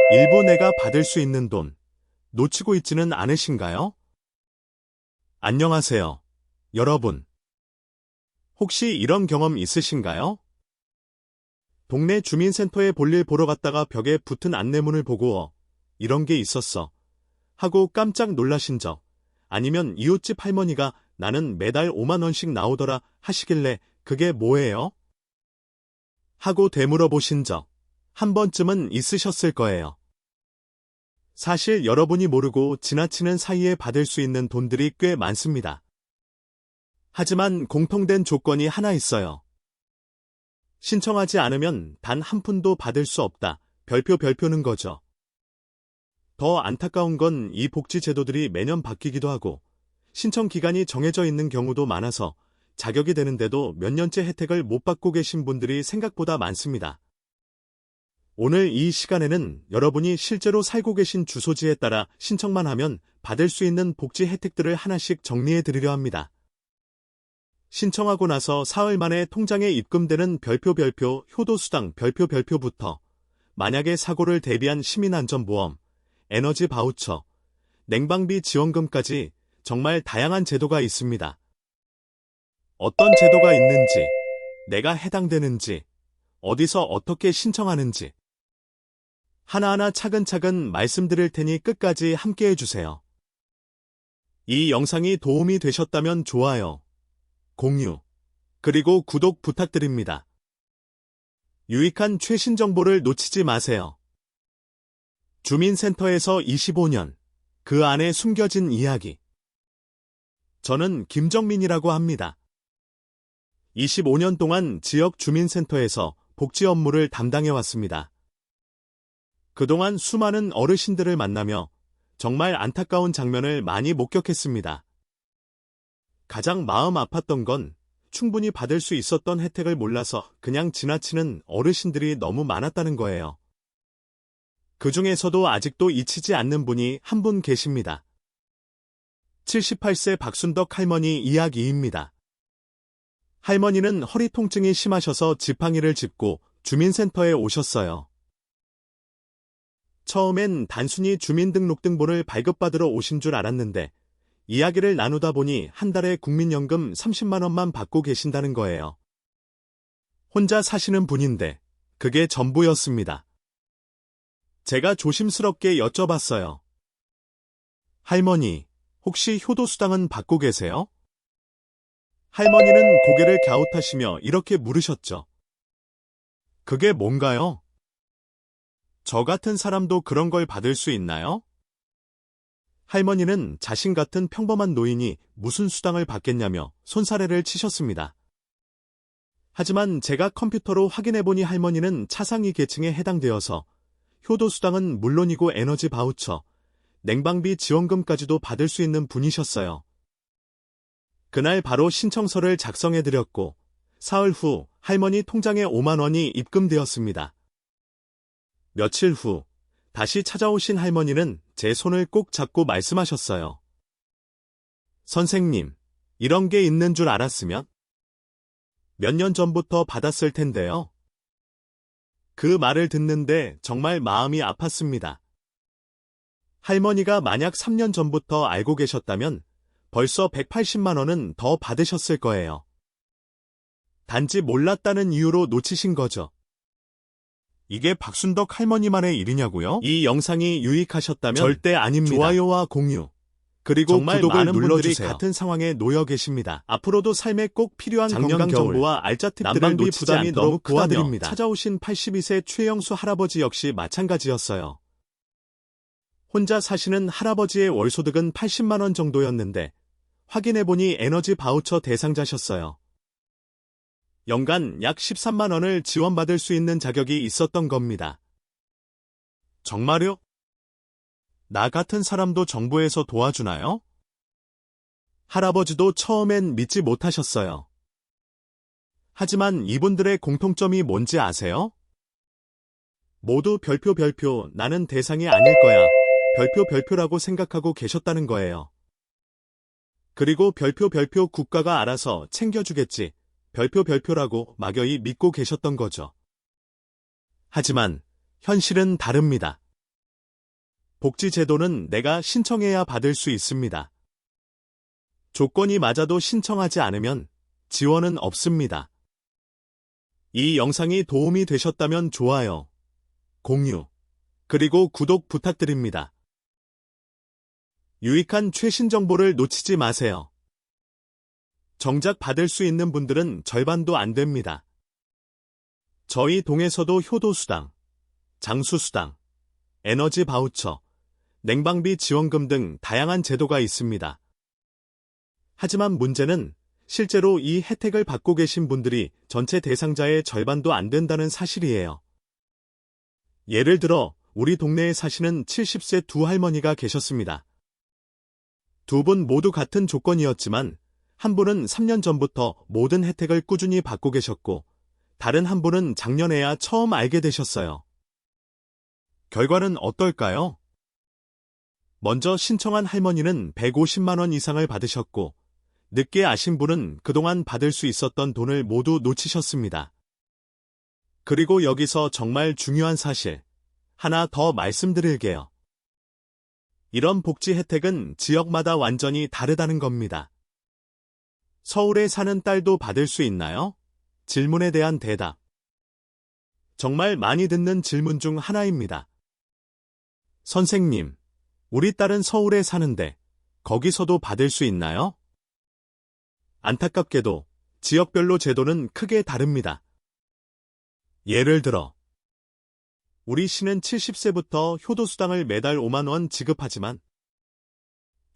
일부 내가 받을 수 있는 돈, 놓치고 있지는 않으신가요? 안녕하세요, 여러분. 혹시 이런 경험 있으신가요? 동네 주민센터에 볼일 보러 갔다가 벽에 붙은 안내문을 보고 이런 게 있었어 하고 깜짝 놀라신 적, 아니면 이웃집 할머니가 나는 매달 5만 원씩 나오더라 하시길래 그게 뭐예요? 하고 되물어보신 적 한 번쯤은 있으셨을 거예요. 사실 여러분이 모르고 지나치는 사이에 받을 수 있는 돈들이 꽤 많습니다. 하지만 공통된 조건이 하나 있어요. 신청하지 않으면 단 한 푼도 받을 수 없다. 별표는 거죠. 더 안타까운 건 이 복지 제도들이 매년 바뀌기도 하고 신청 기간이 정해져 있는 경우도 많아서 자격이 되는데도 몇 년째 혜택을 못 받고 계신 분들이 생각보다 많습니다. 오늘 이 시간에는 여러분이 실제로 살고 계신 주소지에 따라 신청만 하면 받을 수 있는 복지 혜택들을 하나씩 정리해 드리려 합니다. 신청하고 나서 사흘 만에 통장에 입금되는 별표 효도수당 별표부터 만약에 사고를 대비한 시민안전보험, 에너지 바우처, 냉방비 지원금까지 정말 다양한 제도가 있습니다. 어떤 제도가 있는지, 내가 해당되는지, 어디서 어떻게 신청하는지 하나하나 차근차근 말씀드릴 테니 끝까지 함께 해주세요. 이 영상이 도움이 되셨다면 좋아요, 공유, 그리고 구독 부탁드립니다. 유익한 최신 정보를 놓치지 마세요. 주민센터에서 25년, 그 안에 숨겨진 이야기. 저는 김정민이라고 합니다. 25년 동안 지역 주민센터에서 복지 업무를 담당해왔습니다. 그동안 수많은 어르신들을 만나며 정말 안타까운 장면을 많이 목격했습니다. 가장 마음 아팠던 건 충분히 받을 수 있었던 혜택을 몰라서 그냥 지나치는 어르신들이 너무 많았다는 거예요. 그 중에서도 아직도 잊히지 않는 분이 한 분 계십니다. 78세 박순덕 할머니 이야기입니다. 할머니는 허리 통증이 심하셔서 지팡이를 짚고 주민센터에 오셨어요. 처음엔 단순히 주민등록등본을 발급받으러 오신 줄 알았는데 이야기를 나누다 보니 한 달에 국민연금 30만 원만 받고 계신다는 거예요. 혼자 사시는 분인데 그게 전부였습니다. 제가 조심스럽게 여쭤봤어요. 할머니, 혹시 효도수당은 받고 계세요? 할머니는 고개를 갸웃하시며 이렇게 물으셨죠. 그게 뭔가요? 저 같은 사람도 그런 걸 받을 수 있나요? 할머니는 자신 같은 평범한 노인이 무슨 수당을 받겠냐며 손사래를 치셨습니다. 하지만 제가 컴퓨터로 확인해보니 할머니는 차상위 계층에 해당되어서 효도수당은 물론이고 에너지 바우처, 냉방비 지원금까지도 받을 수 있는 분이셨어요. 그날 바로 신청서를 작성해드렸고 사흘 후 할머니 통장에 5만 원이 입금되었습니다. 며칠 후 다시 찾아오신 할머니는 제 손을 꼭 잡고 말씀하셨어요. 선생님, 이런 게 있는 줄 알았으면 몇 년 전부터 받았을 텐데요. 그 말을 듣는데 정말 마음이 아팠습니다. 할머니가 만약 3년 전부터 알고 계셨다면 벌써 180만 원은 더 받으셨을 거예요. 단지 몰랐다는 이유로 놓치신 거죠. 이게 박순덕 할머니만의 일이냐고요? 이 영상이 유익하셨다면 절대 아닙니다. 좋아요와 공유, 그리고 정말 구독을 눌러주세요. 같은 상황에 놓여 계십니다. 앞으로도 삶에 꼭 필요한 건강 정보와 알짜 팁들을 놓치지 부담이 너무 도와드립니다. 찾아오신 82세 최영수 할아버지 역시 마찬가지였어요. 혼자 사시는 할아버지의 월소득은 80만 원 정도였는데 확인해보니 에너지 바우처 대상자셨어요. 연간 약 13만 원을 지원받을 수 있는 자격이 있었던 겁니다. 정말요? 나 같은 사람도 정부에서 도와주나요? 할아버지도 처음엔 믿지 못하셨어요. 하지만 이분들의 공통점이 뭔지 아세요? 모두 별표 나는 대상이 아닐 거야. 별표라고 생각하고 계셨다는 거예요. 그리고 별표 국가가 알아서 챙겨주겠지. 별표라고 막연히 믿고 계셨던 거죠. 하지만 현실은 다릅니다. 복지제도는 내가 신청해야 받을 수 있습니다. 조건이 맞아도 신청하지 않으면 지원은 없습니다. 이 영상이 도움이 되셨다면 좋아요, 공유, 그리고 구독 부탁드립니다. 유익한 최신 정보를 놓치지 마세요. 정작 받을 수 있는 분들은 절반도 안 됩니다. 저희 동에서도 효도수당, 장수수당, 에너지 바우처, 냉방비 지원금 등 다양한 제도가 있습니다. 하지만 문제는 실제로 이 혜택을 받고 계신 분들이 전체 대상자의 절반도 안 된다는 사실이에요. 예를 들어 우리 동네에 사시는 70세 두 할머니가 계셨습니다. 두 분 모두 같은 조건이었지만 한 분은 3년 전부터 모든 혜택을 꾸준히 받고 계셨고 다른 한 분은 작년에야 처음 알게 되셨어요. 결과는 어떨까요? 먼저 신청한 할머니는 150만 원 이상을 받으셨고 늦게 아신 분은 그동안 받을 수 있었던 돈을 모두 놓치셨습니다. 그리고 여기서 정말 중요한 사실 하나 더 말씀드릴게요. 이런 복지 혜택은 지역마다 완전히 다르다는 겁니다. 서울에 사는 딸도 받을 수 있나요? 질문에 대한 대답. 정말 많이 듣는 질문 중 하나입니다. 선생님, 우리 딸은 서울에 사는데 거기서도 받을 수 있나요? 안타깝게도 지역별로 제도는 크게 다릅니다. 예를 들어 우리 시는 70세부터 효도수당을 매달 5만 원 지급하지만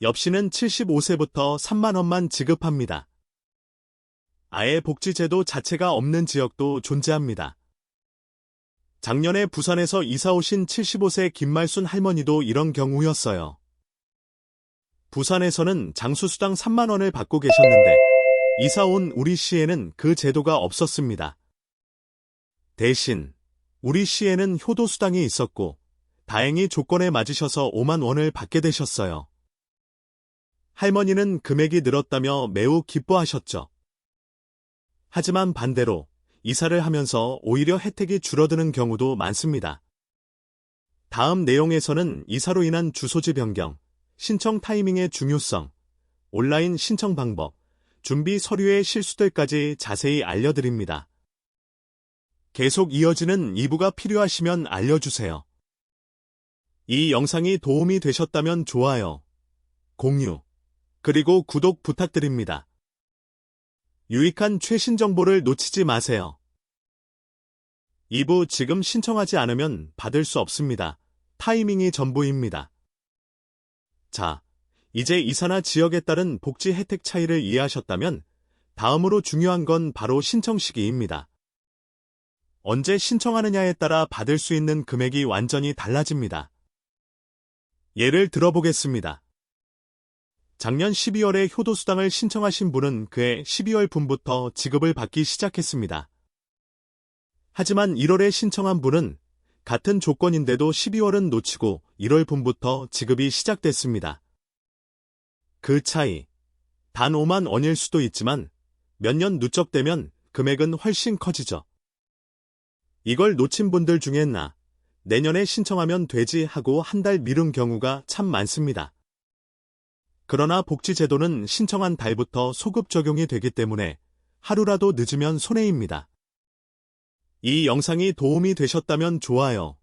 옆 시는 75세부터 3만 원만 지급합니다. 아예 복지제도 자체가 없는 지역도 존재합니다. 작년에 부산에서 이사 오신 75세 김말순 할머니도 이런 경우였어요. 부산에서는 장수수당 3만 원을 받고 계셨는데 이사 온 우리 시에는 그 제도가 없었습니다. 대신 우리 시에는 효도수당이 있었고 다행히 조건에 맞으셔서 5만 원을 받게 되셨어요. 할머니는 금액이 늘었다며 매우 기뻐하셨죠. 하지만 반대로 이사를 하면서 오히려 혜택이 줄어드는 경우도 많습니다. 다음 내용에서는 이사로 인한 주소지 변경, 신청 타이밍의 중요성, 온라인 신청 방법, 준비 서류의 실수들까지 자세히 알려드립니다. 계속 이어지는 2부가 필요하시면 알려주세요. 이 영상이 도움이 되셨다면 좋아요, 공유, 그리고 구독 부탁드립니다. 유익한 최신 정보를 놓치지 마세요. 2부 지금 신청하지 않으면 받을 수 없습니다. 타이밍이 전부입니다. 자, 이제 이사나 지역에 따른 복지 혜택 차이를 이해하셨다면 다음으로 중요한 건 바로 신청 시기입니다. 언제 신청하느냐에 따라 받을 수 있는 금액이 완전히 달라집니다. 예를 들어보겠습니다. 작년 12월에 효도수당을 신청하신 분은 그해 12월 분부터 지급을 받기 시작했습니다. 하지만 1월에 신청한 분은 같은 조건인데도 12월은 놓치고 1월 분부터 지급이 시작됐습니다. 그 차이, 단 5만 원일 수도 있지만 몇 년 누적되면 금액은 훨씬 커지죠. 이걸 놓친 분들 중에 내년에 신청하면 되지 하고 한 달 미룬 경우가 참 많습니다. 그러나 복지제도는 신청한 달부터 소급 적용이 되기 때문에 하루라도 늦으면 손해입니다. 이 영상이 도움이 되셨다면 좋아요,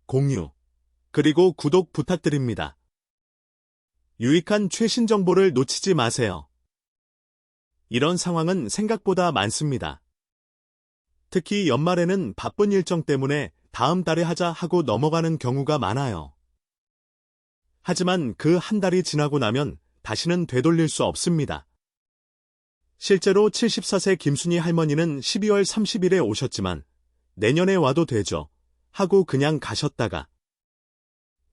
공유, 그리고 구독 부탁드립니다. 유익한 최신 정보를 놓치지 마세요. 이런 상황은 생각보다 많습니다. 특히 연말에는 바쁜 일정 때문에 다음 달에 하자 하고 넘어가는 경우가 많아요. 하지만 그 한 달이 지나고 나면 다시는 되돌릴 수 없습니다. 실제로 74세 김순희 할머니는 12월 30일에 오셨지만 내년에 와도 되죠 하고 그냥 가셨다가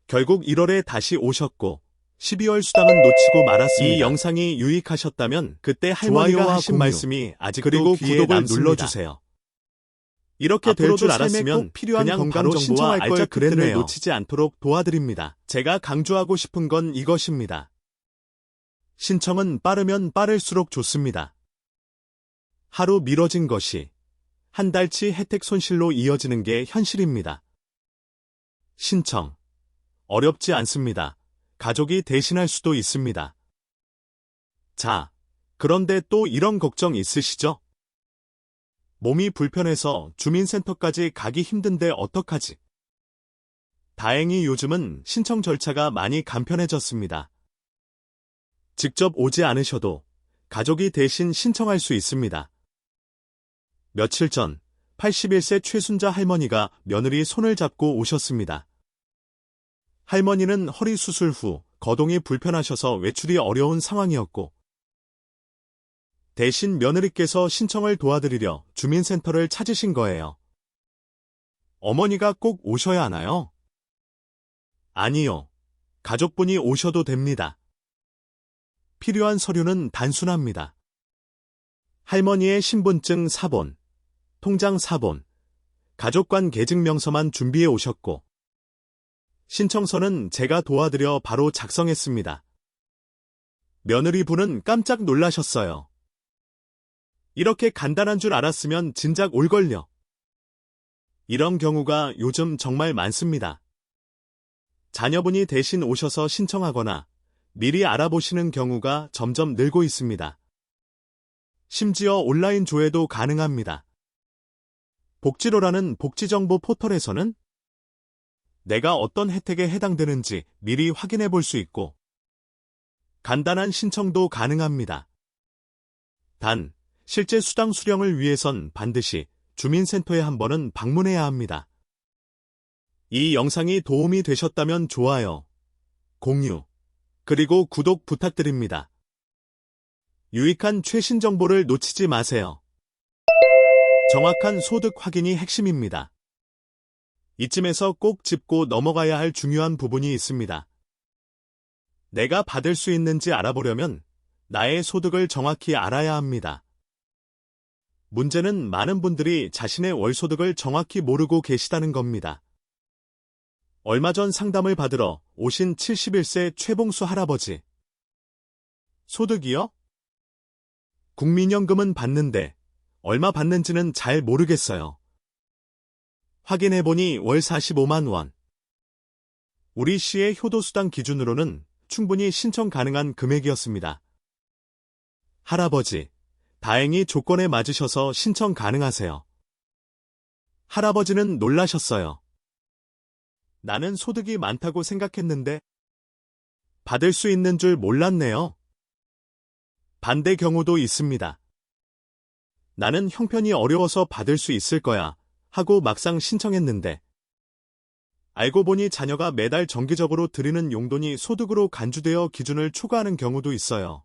결국 1월에 다시 오셨고 12월 수당은 놓치고 말았습니다. 이 영상이 유익하셨다면 그때 할머니가 하신 말씀이 아직도 그리고 구독을 눌러주세요. 이렇게 될 줄 알았으면 필요한 건강 정보와 알짜 팁들을 놓치지 않도록 도와드립니다. 제가 강조하고 싶은 건 이것입니다. 신청은 빠르면 빠를수록 좋습니다. 하루 미뤄진 것이 한 달치 혜택 손실로 이어지는 게 현실입니다. 신청, 어렵지 않습니다. 가족이 대신할 수도 있습니다. 자, 그런데 또 이런 걱정 있으시죠? 몸이 불편해서 주민센터까지 가기 힘든데 어떡하지? 다행히 요즘은 신청 절차가 많이 간편해졌습니다. 직접 오지 않으셔도 가족이 대신 신청할 수 있습니다. 며칠 전 81세 최순자 할머니가 며느리 손을 잡고 오셨습니다. 할머니는 허리 수술 후 거동이 불편하셔서 외출이 어려운 상황이었고, 대신 며느리께서 신청을 도와드리려 주민센터를 찾으신 거예요. 어머니가 꼭 오셔야 하나요? 아니요. 가족분이 오셔도 됩니다. 필요한 서류는 단순합니다. 할머니의 신분증 사본, 통장 사본, 가족관 계증명서만 준비해 오셨고, 신청서는 제가 도와드려 바로 작성했습니다. 며느리분은 깜짝 놀라셨어요. 이렇게 간단한 줄 알았으면 진작 올걸요. 이런 경우가 요즘 정말 많습니다. 자녀분이 대신 오셔서 신청하거나 미리 알아보시는 경우가 점점 늘고 있습니다. 심지어 온라인 조회도 가능합니다. 복지로라는 복지정보 포털에서는 내가 어떤 혜택에 해당되는지 미리 확인해 볼 수 있고, 간단한 신청도 가능합니다. 단, 실제 수당 수령을 위해선 반드시 주민센터에 한 번은 방문해야 합니다. 이 영상이 도움이 되셨다면 좋아요, 공유, 그리고 구독 부탁드립니다. 유익한 최신 정보를 놓치지 마세요. 정확한 소득 확인이 핵심입니다. 이쯤에서 꼭 짚고 넘어가야 할 중요한 부분이 있습니다. 내가 받을 수 있는지 알아보려면 나의 소득을 정확히 알아야 합니다. 문제는 많은 분들이 자신의 월소득을 정확히 모르고 계시다는 겁니다. 얼마 전 상담을 받으러 오신 71세 최봉수 할아버지. 소득이요? 국민연금은 받는데 얼마 받는지는 잘 모르겠어요. 확인해보니 월 45만 원. 우리 시의 효도수당 기준으로는 충분히 신청 가능한 금액이었습니다. 할아버지, 다행히 조건에 맞으셔서 신청 가능하세요. 할아버지는 놀라셨어요. 나는 소득이 많다고 생각했는데 받을 수 있는 줄 몰랐네요. 반대 경우도 있습니다. 나는 형편이 어려워서 받을 수 있을 거야 하고 막상 신청했는데, 알고 보니 자녀가 매달 정기적으로 드리는 용돈이 소득으로 간주되어 기준을 초과하는 경우도 있어요.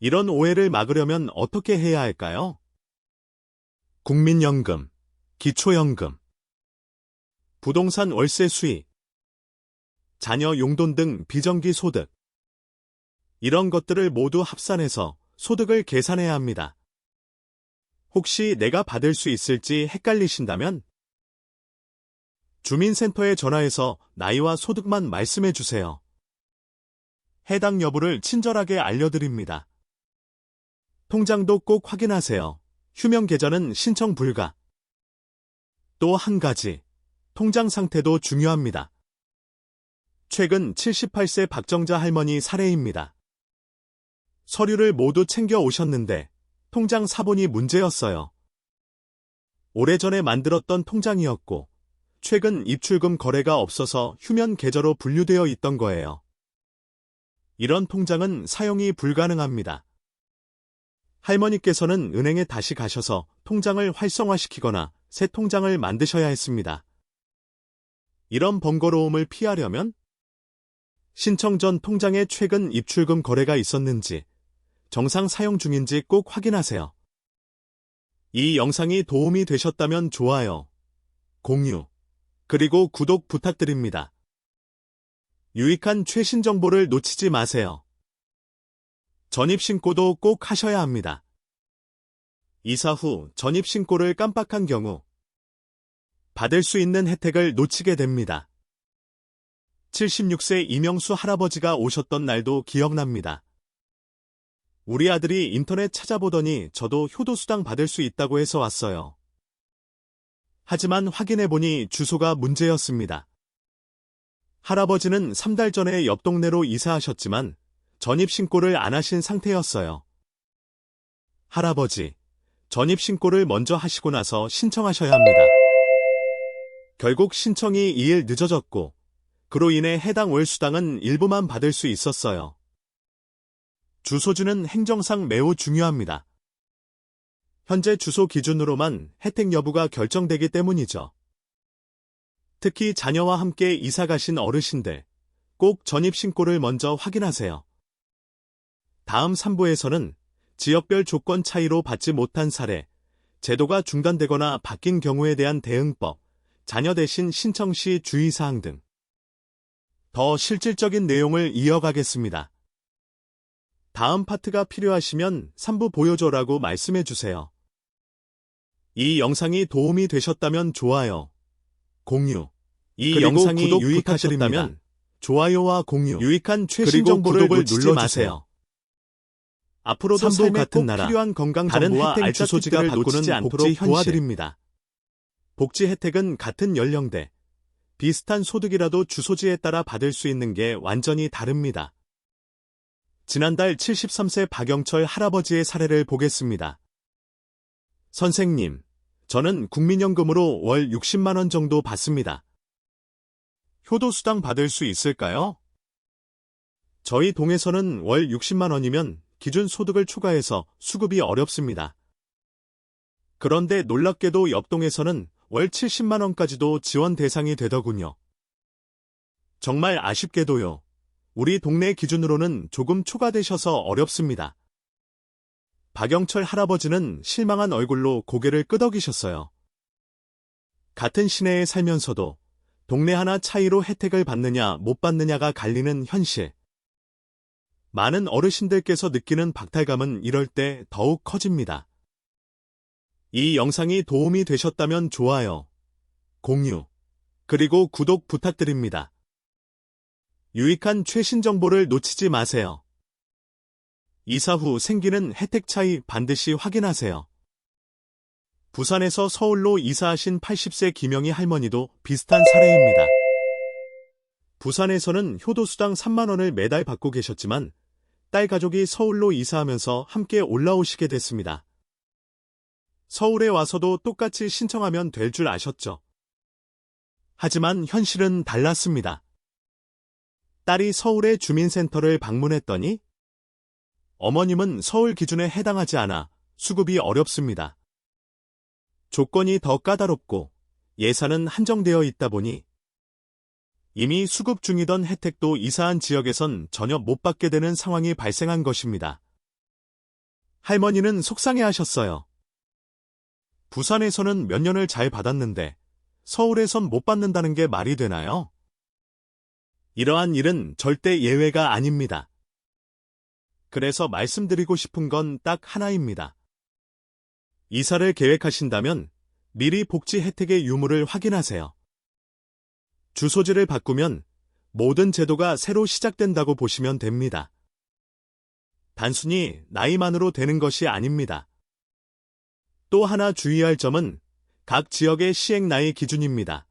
이런 오해를 막으려면 어떻게 해야 할까요? 국민연금, 기초연금, 부동산 월세 수익, 자녀 용돈 등 비정기 소득, 이런 것들을 모두 합산해서 소득을 계산해야 합니다. 혹시 내가 받을 수 있을지 헷갈리신다면 주민센터에 전화해서 나이와 소득만 말씀해 주세요. 해당 여부를 친절하게 알려드립니다. 통장도 꼭 확인하세요. 휴면 계좌는 신청 불가. 또 한 가지, 통장 상태도 중요합니다. 최근 78세 박정자 할머니 사례입니다. 서류를 모두 챙겨 오셨는데 통장 사본이 문제였어요. 오래전에 만들었던 통장이었고 최근 입출금 거래가 없어서 휴면 계좌로 분류되어 있던 거예요. 이런 통장은 사용이 불가능합니다. 할머니께서는 은행에 다시 가셔서 통장을 활성화시키거나 새 통장을 만드셔야 했습니다. 이런 번거로움을 피하려면 신청 전 통장에 최근 입출금 거래가 있었는지, 정상 사용 중인지 꼭 확인하세요. 이 영상이 도움이 되셨다면 좋아요, 공유, 그리고 구독 부탁드립니다. 유익한 최신 정보를 놓치지 마세요. 전입신고도 꼭 하셔야 합니다. 이사 후 전입신고를 깜빡한 경우 받을 수 있는 혜택을 놓치게 됩니다. 76세 이명수 할아버지가 오셨던 날도 기억납니다. 우리 아들이 인터넷 찾아보더니 저도 효도수당 받을 수 있다고 해서 왔어요. 하지만 확인해보니 주소가 문제였습니다. 할아버지는 3달 전에 옆 동네로 이사하셨지만 전입신고를 안 하신 상태였어요. 할아버지, 전입신고를 먼저 하시고 나서 신청하셔야 합니다. 결국 신청이 2일 늦어졌고 그로 인해 해당 월수당은 일부만 받을 수 있었어요. 주소지는 행정상 매우 중요합니다. 현재 주소 기준으로만 혜택 여부가 결정되기 때문이죠. 특히 자녀와 함께 이사 가신 어르신들, 꼭 전입신고를 먼저 확인하세요. 다음 3부에서는 지역별 조건 차이로 받지 못한 사례, 제도가 중단되거나 바뀐 경우에 대한 대응법, 자녀 대신 신청 시 주의사항 등 더 실질적인 내용을 이어가겠습니다. 다음 파트가 필요하시면 3부 보여줘라고 말씀해주세요. 이 영상이 도움이 되셨다면 좋아요, 공유, 이 영상이 유익하셨다면 좋아요와 공유, 유익한 최신 정보를 놓치지 마세요. 앞으로도 삶에 꼭 필요한 건강 정보와 알짜주소지가 바꾸는 복지 도와드립니다. 복지 혜택은 같은 연령대, 비슷한 소득이라도 주소지에 따라 받을 수 있는 게 완전히 다릅니다. 지난달 73세 박영철 할아버지의 사례를 보겠습니다. 선생님, 저는 국민연금으로 월 60만 원 정도 받습니다. 효도수당 받을 수 있을까요? 저희 동에서는 월 60만 원이면 기준 소득을 초과해서 수급이 어렵습니다. 그런데 놀랍게도 옆동에서는 월 70만 원까지도 지원 대상이 되더군요. 정말 아쉽게도요. 우리 동네 기준으로는 조금 초과되셔서 어렵습니다. 박영철 할아버지는 실망한 얼굴로 고개를 끄덕이셨어요. 같은 시내에 살면서도 동네 하나 차이로 혜택을 받느냐 못 받느냐가 갈리는 현실. 많은 어르신들께서 느끼는 박탈감은 이럴 때 더욱 커집니다. 이 영상이 도움이 되셨다면 좋아요, 공유, 그리고 구독 부탁드립니다. 유익한 최신 정보를 놓치지 마세요. 이사 후 생기는 혜택 차이 반드시 확인하세요. 부산에서 서울로 이사하신 80세 김영희 할머니도 비슷한 사례입니다. 부산에서는 효도수당 3만 원을 매달 받고 계셨지만 딸 가족이 서울로 이사하면서 함께 올라오시게 됐습니다. 서울에 와서도 똑같이 신청하면 될 줄 아셨죠? 하지만 현실은 달랐습니다. 딸이 서울의 주민센터를 방문했더니 어머님은 서울 기준에 해당하지 않아 수급이 어렵습니다. 조건이 더 까다롭고 예산은 한정되어 있다 보니 이미 수급 중이던 혜택도 이사한 지역에선 전혀 못 받게 되는 상황이 발생한 것입니다. 할머니는 속상해하셨어요. 부산에서는 몇 년을 잘 받았는데 서울에선 못 받는다는 게 말이 되나요? 이러한 일은 절대 예외가 아닙니다. 그래서 말씀드리고 싶은 건 딱 하나입니다. 이사를 계획하신다면 미리 복지 혜택의 유무를 확인하세요. 주소지를 바꾸면 모든 제도가 새로 시작된다고 보시면 됩니다. 단순히 나이만으로 되는 것이 아닙니다. 또 하나 주의할 점은 각 지역의 시행 나이 기준입니다.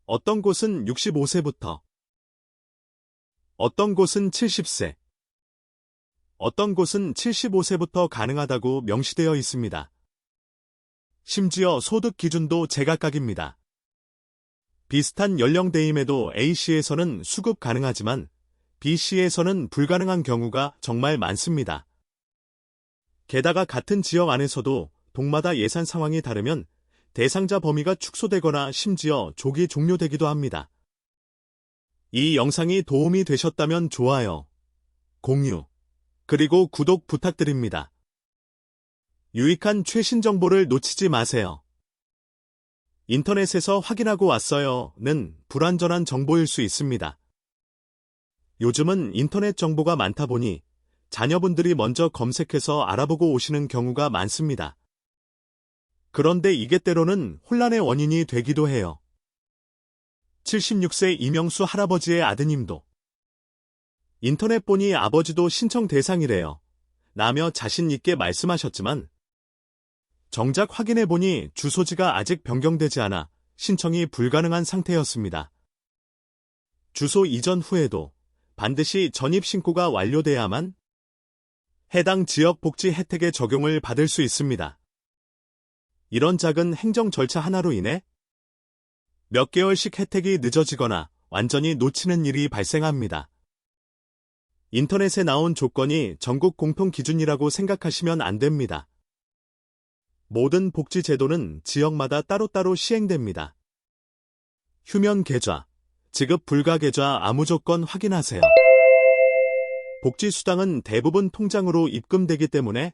어떤 곳은 65세부터, 어떤 곳은 70세, 어떤 곳은 75세부터 가능하다고 명시되어 있습니다. 심지어 소득 기준도 제각각입니다. 비슷한 연령대임에도 A시에서는 수급 가능하지만 B시에서는 불가능한 경우가 정말 많습니다. 게다가 같은 지역 안에서도 동마다 예산 상황이 다르면 대상자 범위가 축소되거나 심지어 조기 종료되기도 합니다. 이 영상이 도움이 되셨다면 좋아요, 공유, 그리고 구독 부탁드립니다. 유익한 최신 정보를 놓치지 마세요. 인터넷에서 확인하고 왔어요는 불완전한 정보일 수 있습니다. 요즘은 인터넷 정보가 많다 보니 자녀분들이 먼저 검색해서 알아보고 오시는 경우가 많습니다. 그런데 이게 때로는 혼란의 원인이 되기도 해요. 76세 이명수 할아버지의 아드님도 인터넷 보니 아버지도 신청 대상이래요 라며 자신 있게 말씀하셨지만 정작 확인해보니 주소지가 아직 변경되지 않아 신청이 불가능한 상태였습니다. 주소 이전 후에도 반드시 전입신고가 완료돼야만 해당 지역 복지 혜택의 적용을 받을 수 있습니다. 이런 작은 행정 절차 하나로 인해 몇 개월씩 혜택이 늦어지거나 완전히 놓치는 일이 발생합니다. 인터넷에 나온 조건이 전국 공통 기준이라고 생각하시면 안 됩니다. 모든 복지 제도는 지역마다 따로따로 시행됩니다. 휴면 계좌, 지급 불가 계좌 아무 조건 확인하세요. 복지수당은 대부분 통장으로 입금되기 때문에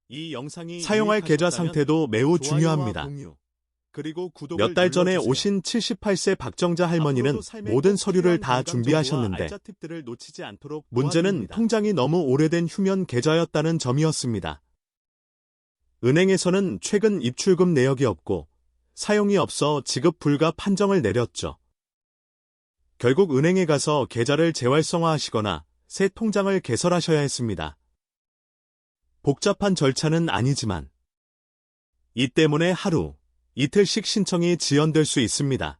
이 영상이 사용할 계좌 상태도 매우 중요합니다. 몇 달 전에 오신 78세 박정자 할머니는 모든 서류를 다 준비하셨는데 문제는 통장이 너무 오래된 휴면 계좌였다는 점이었습니다. 은행에서는 최근 입출금 내역이 없고 사용이 없어 지급 불가 판정을 내렸죠. 결국 은행에 가서 계좌를 재활성화하시거나 새 통장을 개설하셔야 했습니다. 복잡한 절차는 아니지만 이 때문에 하루, 이틀씩 신청이 지연될 수 있습니다.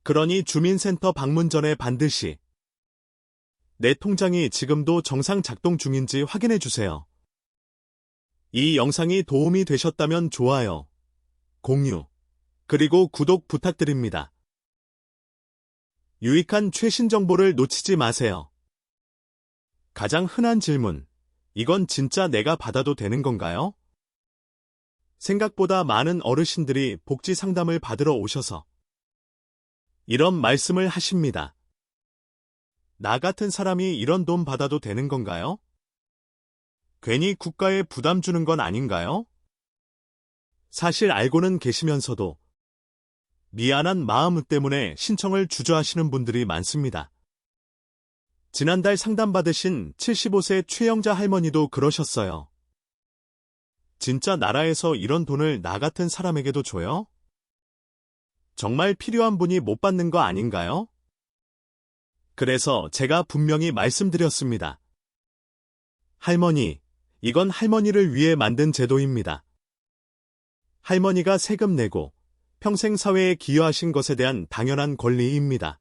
그러니 주민센터 방문 전에 반드시 내 통장이 지금도 정상 작동 중인지 확인해 주세요. 이 영상이 도움이 되셨다면 좋아요, 공유, 그리고 구독 부탁드립니다. 유익한 최신 정보를 놓치지 마세요. 가장 흔한 질문, 이건 진짜 내가 받아도 되는 건가요? 생각보다 많은 어르신들이 복지 상담을 받으러 오셔서 이런 말씀을 하십니다. 나 같은 사람이 이런 돈 받아도 되는 건가요? 괜히 국가에 부담 주는 건 아닌가요? 사실 알고는 계시면서도 미안한 마음 때문에 신청을 주저하시는 분들이 많습니다. 지난달 상담받으신 75세 최영자 할머니도 그러셨어요. 진짜 나라에서 이런 돈을 나 같은 사람에게도 줘요? 정말 필요한 분이 못 받는 거 아닌가요? 그래서 제가 분명히 말씀드렸습니다. 할머니, 이건 할머니를 위해 만든 제도입니다. 할머니가 세금 내고 평생 사회에 기여하신 것에 대한 당연한 권리입니다.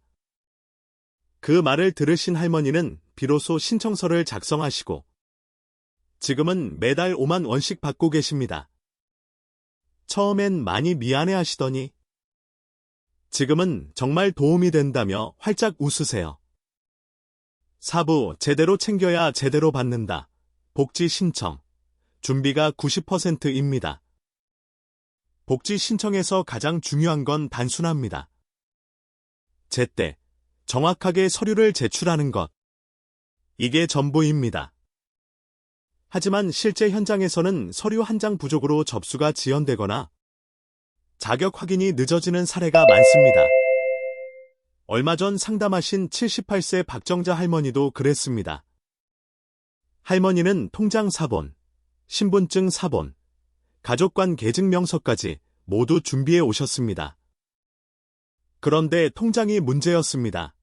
그 말을 들으신 할머니는 비로소 신청서를 작성하시고 지금은 매달 5만 원씩 받고 계십니다. 처음엔 많이 미안해하시더니 지금은 정말 도움이 된다며 활짝 웃으세요. 사부 제대로 챙겨야 제대로 받는다. 복지 신청. 준비가 90%입니다. 복지 신청에서 가장 중요한 건 단순합니다. 제때 정확하게 서류를 제출하는 것. 이게 전부입니다. 하지만 실제 현장에서는 서류 한 장 부족으로 접수가 지연되거나 자격 확인이 늦어지는 사례가 많습니다. 얼마 전 상담하신 78세 박정자 할머니도 그랬습니다. 할머니는 통장 사본, 신분증 사본, 가족관 계증명서까지 모두 준비해 오셨습니다. 그런데 통장이 문제였습니다.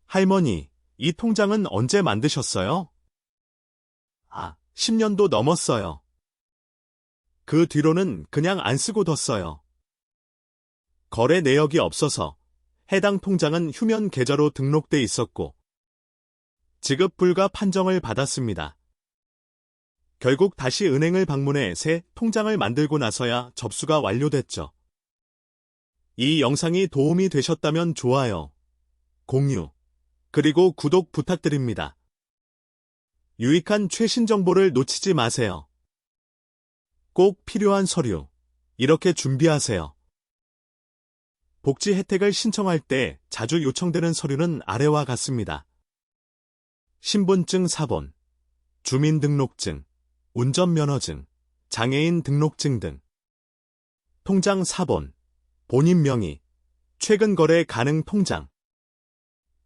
할머니, 이 통장은 언제 만드셨어요? 10년도 넘었어요. 그 뒤로는 그냥 안 쓰고 뒀어요. 거래 내역이 없어서 해당 통장은 휴면 계좌로 등록돼 있었고 지급 불가 판정을 받았습니다. 결국 다시 은행을 방문해 새 통장을 만들고 나서야 접수가 완료됐죠. 이 영상이 도움이 되셨다면 좋아요, 공유, 그리고 구독 부탁드립니다. 유익한 최신 정보를 놓치지 마세요. 꼭 필요한 서류, 이렇게 준비하세요. 복지 혜택을 신청할 때 자주 요청되는 서류는 아래와 같습니다. 신분증 사본, 주민등록증, 운전면허증, 장애인 등록증 등. 통장 사본, 본인 명의, 최근 거래 가능 통장.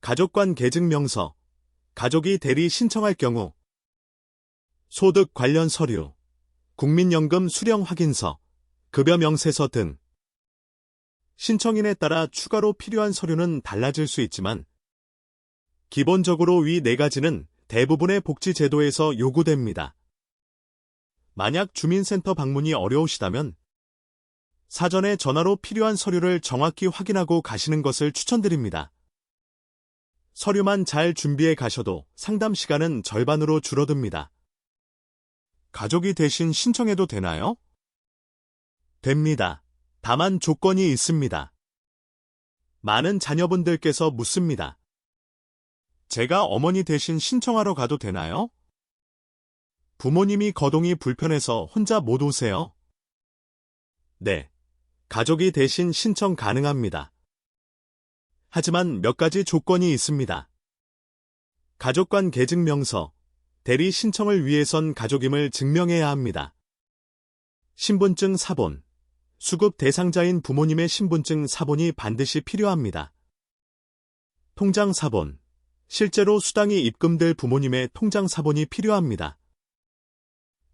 가족관 계증명서, 가족이 대리 신청할 경우. 소득 관련 서류, 국민연금 수령 확인서, 급여 명세서 등. 신청인에 따라 추가로 필요한 서류는 달라질 수 있지만 기본적으로 위 4가지는 대부분의 복지제도에서 요구됩니다. 만약 주민센터 방문이 어려우시다면 사전에 전화로 필요한 서류를 정확히 확인하고 가시는 것을 추천드립니다. 서류만 잘 준비해 가셔도 상담 시간은 절반으로 줄어듭니다. 가족이 대신 신청해도 되나요? 됩니다. 다만 조건이 있습니다. 많은 자녀분들께서 묻습니다. 제가 어머니 대신 신청하러 가도 되나요? 부모님이 거동이 불편해서 혼자 못 오세요? 네. 가족이 대신 신청 가능합니다. 하지만 몇 가지 조건이 있습니다. 가족 간 계증명서, 대리 신청을 위해선 가족임을 증명해야 합니다. 신분증 사본, 수급 대상자인 부모님의 신분증 사본이 반드시 필요합니다. 통장 사본, 실제로 수당이 입금될 부모님의 통장 사본이 필요합니다.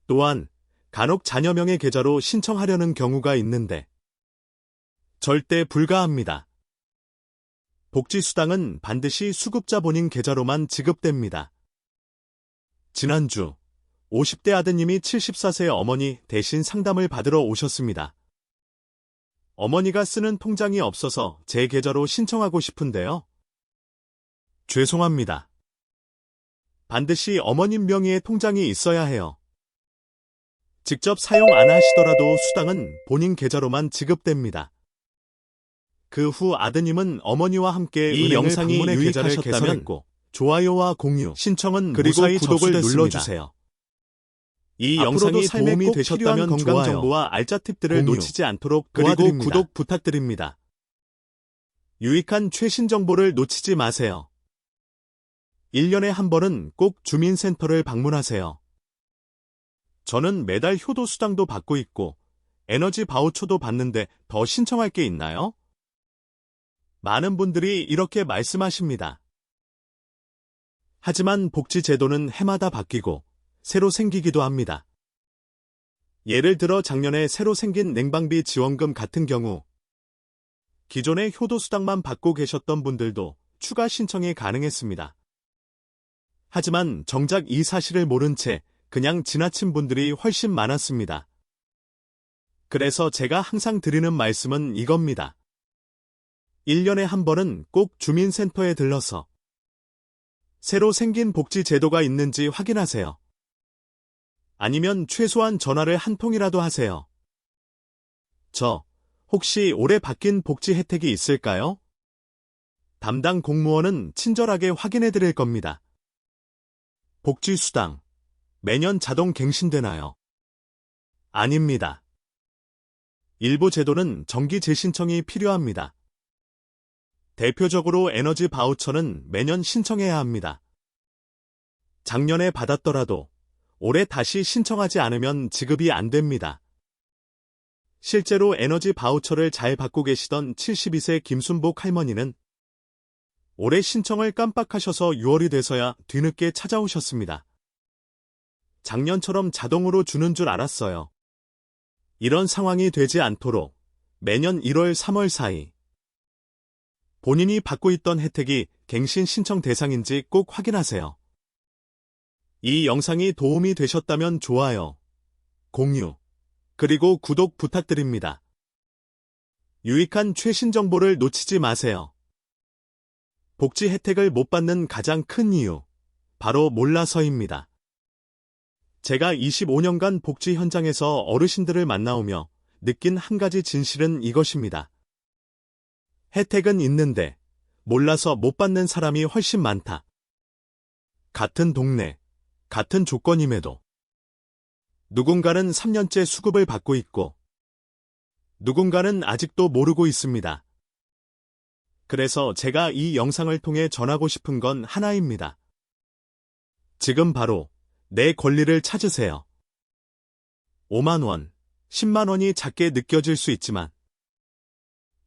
또한 간혹 자녀명의 계좌로 신청하려는 경우가 있는데 절대 불가합니다. 복지수당은 반드시 수급자 본인 계좌로만 지급됩니다. 지난주 50대 아드님이 74세 어머니 대신 상담을 받으러 오셨습니다. 어머니가 쓰는 통장이 없어서 제 계좌로 신청하고 싶은데요. 죄송합니다. 반드시 어머님 명의의 통장이 있어야 해요. 직접 사용 안 하시더라도 수당은 본인 계좌로만 지급됩니다. 그 후 아드님은 어머니와 함께 이 영상이 유익하셨다면 좋아요와 공유, 신청은 그리고 구독을 눌러주세요. 이 영상이 도움이 되셨다면 건강 정보와 알짜 팁들을 공유, 놓치지 않도록 그리고 구독 부탁드립니다. 유익한 최신 정보를 놓치지 마세요. 1년에 한 번은 꼭 주민센터를 방문하세요. 저는 매달 효도 수당도 받고 있고 에너지 바우처도 받는데 더 신청할 게 있나요? 많은 분들이 이렇게 말씀하십니다. 하지만 복지제도는 해마다 바뀌고 새로 생기기도 합니다. 예를 들어 작년에 새로 생긴 냉방비 지원금 같은 경우 기존의 효도수당만 받고 계셨던 분들도 추가 신청이 가능했습니다. 하지만 정작 이 사실을 모른 채 그냥 지나친 분들이 훨씬 많았습니다. 그래서 제가 항상 드리는 말씀은 이겁니다. 1년에 한 번은 꼭 주민센터에 들러서 새로 생긴 복지제도가 있는지 확인하세요. 아니면 최소한 전화를 한 통이라도 하세요. 저, 혹시 올해 바뀐 복지 혜택이 있을까요? 담당 공무원은 친절하게 확인해 드릴 겁니다. 복지수당, 매년 자동 갱신되나요? 아닙니다. 일부 제도는 정기 재신청이 필요합니다. 대표적으로 에너지 바우처는 매년 신청해야 합니다. 작년에 받았더라도 올해 다시 신청하지 않으면 지급이 안 됩니다. 실제로 에너지 바우처를 잘 받고 계시던 72세 김순복 할머니는 올해 신청을 깜빡하셔서 6월이 돼서야 뒤늦게 찾아오셨습니다. 작년처럼 자동으로 주는 줄 알았어요. 이런 상황이 되지 않도록 매년 1월, 3월 사이 본인이 받고 있던 혜택이 갱신 신청 대상인지 꼭 확인하세요. 이 영상이 도움이 되셨다면 좋아요, 공유, 그리고 구독 부탁드립니다. 유익한 최신 정보를 놓치지 마세요. 복지 혜택을 못 받는 가장 큰 이유, 바로 몰라서입니다. 제가 25년간 복지 현장에서 어르신들을 만나오며 느낀 한 가지 진실은 이것입니다. 혜택은 있는데 몰라서 못 받는 사람이 훨씬 많다. 같은 동네, 같은 조건임에도 누군가는 3년째 수급을 받고 있고 누군가는 아직도 모르고 있습니다. 그래서 제가 이 영상을 통해 전하고 싶은 건 하나입니다. 지금 바로 내 권리를 찾으세요. 5만 원, 10만 원이 작게 느껴질 수 있지만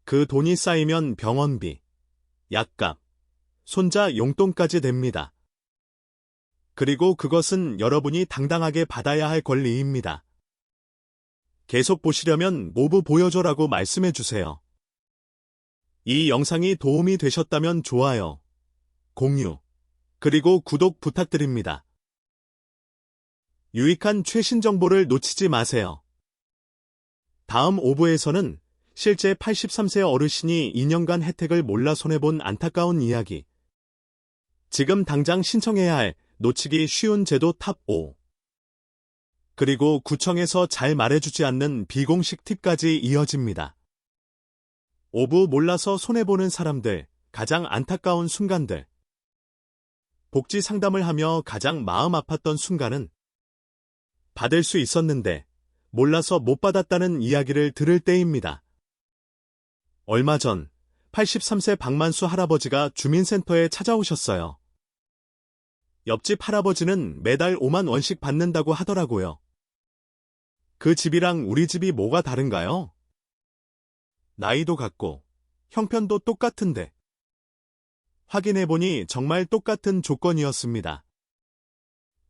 그 돈이 쌓이면 병원비, 약값, 손자 용돈까지 됩니다. 그리고 그것은 여러분이 당당하게 받아야 할 권리입니다. 계속 보시려면 모브 보여줘라고 말씀해 주세요. 이 영상이 도움이 되셨다면 좋아요, 공유, 그리고 구독 부탁드립니다. 유익한 최신 정보를 놓치지 마세요. 다음 5부에서는 실제 83세 어르신이 2년간 혜택을 몰라 손해본 안타까운 이야기, 지금 당장 신청해야 할 놓치기 쉬운 제도 탑 5. 그리고 구청에서 잘 말해주지 않는 비공식 팁까지 이어집니다. 5부 몰라서 손해보는 사람들, 가장 안타까운 순간들. 복지 상담을 하며 가장 마음 아팠던 순간은 받을 수 있었는데 몰라서 못 받았다는 이야기를 들을 때입니다. 얼마 전 83세 박만수 할아버지가 주민센터에 찾아오셨어요. 옆집 할아버지는 매달 5만 원씩 받는다고 하더라고요. 그 집이랑 우리 집이 뭐가 다른가요? 나이도 같고 형편도 똑같은데. 확인해보니 정말 똑같은 조건이었습니다.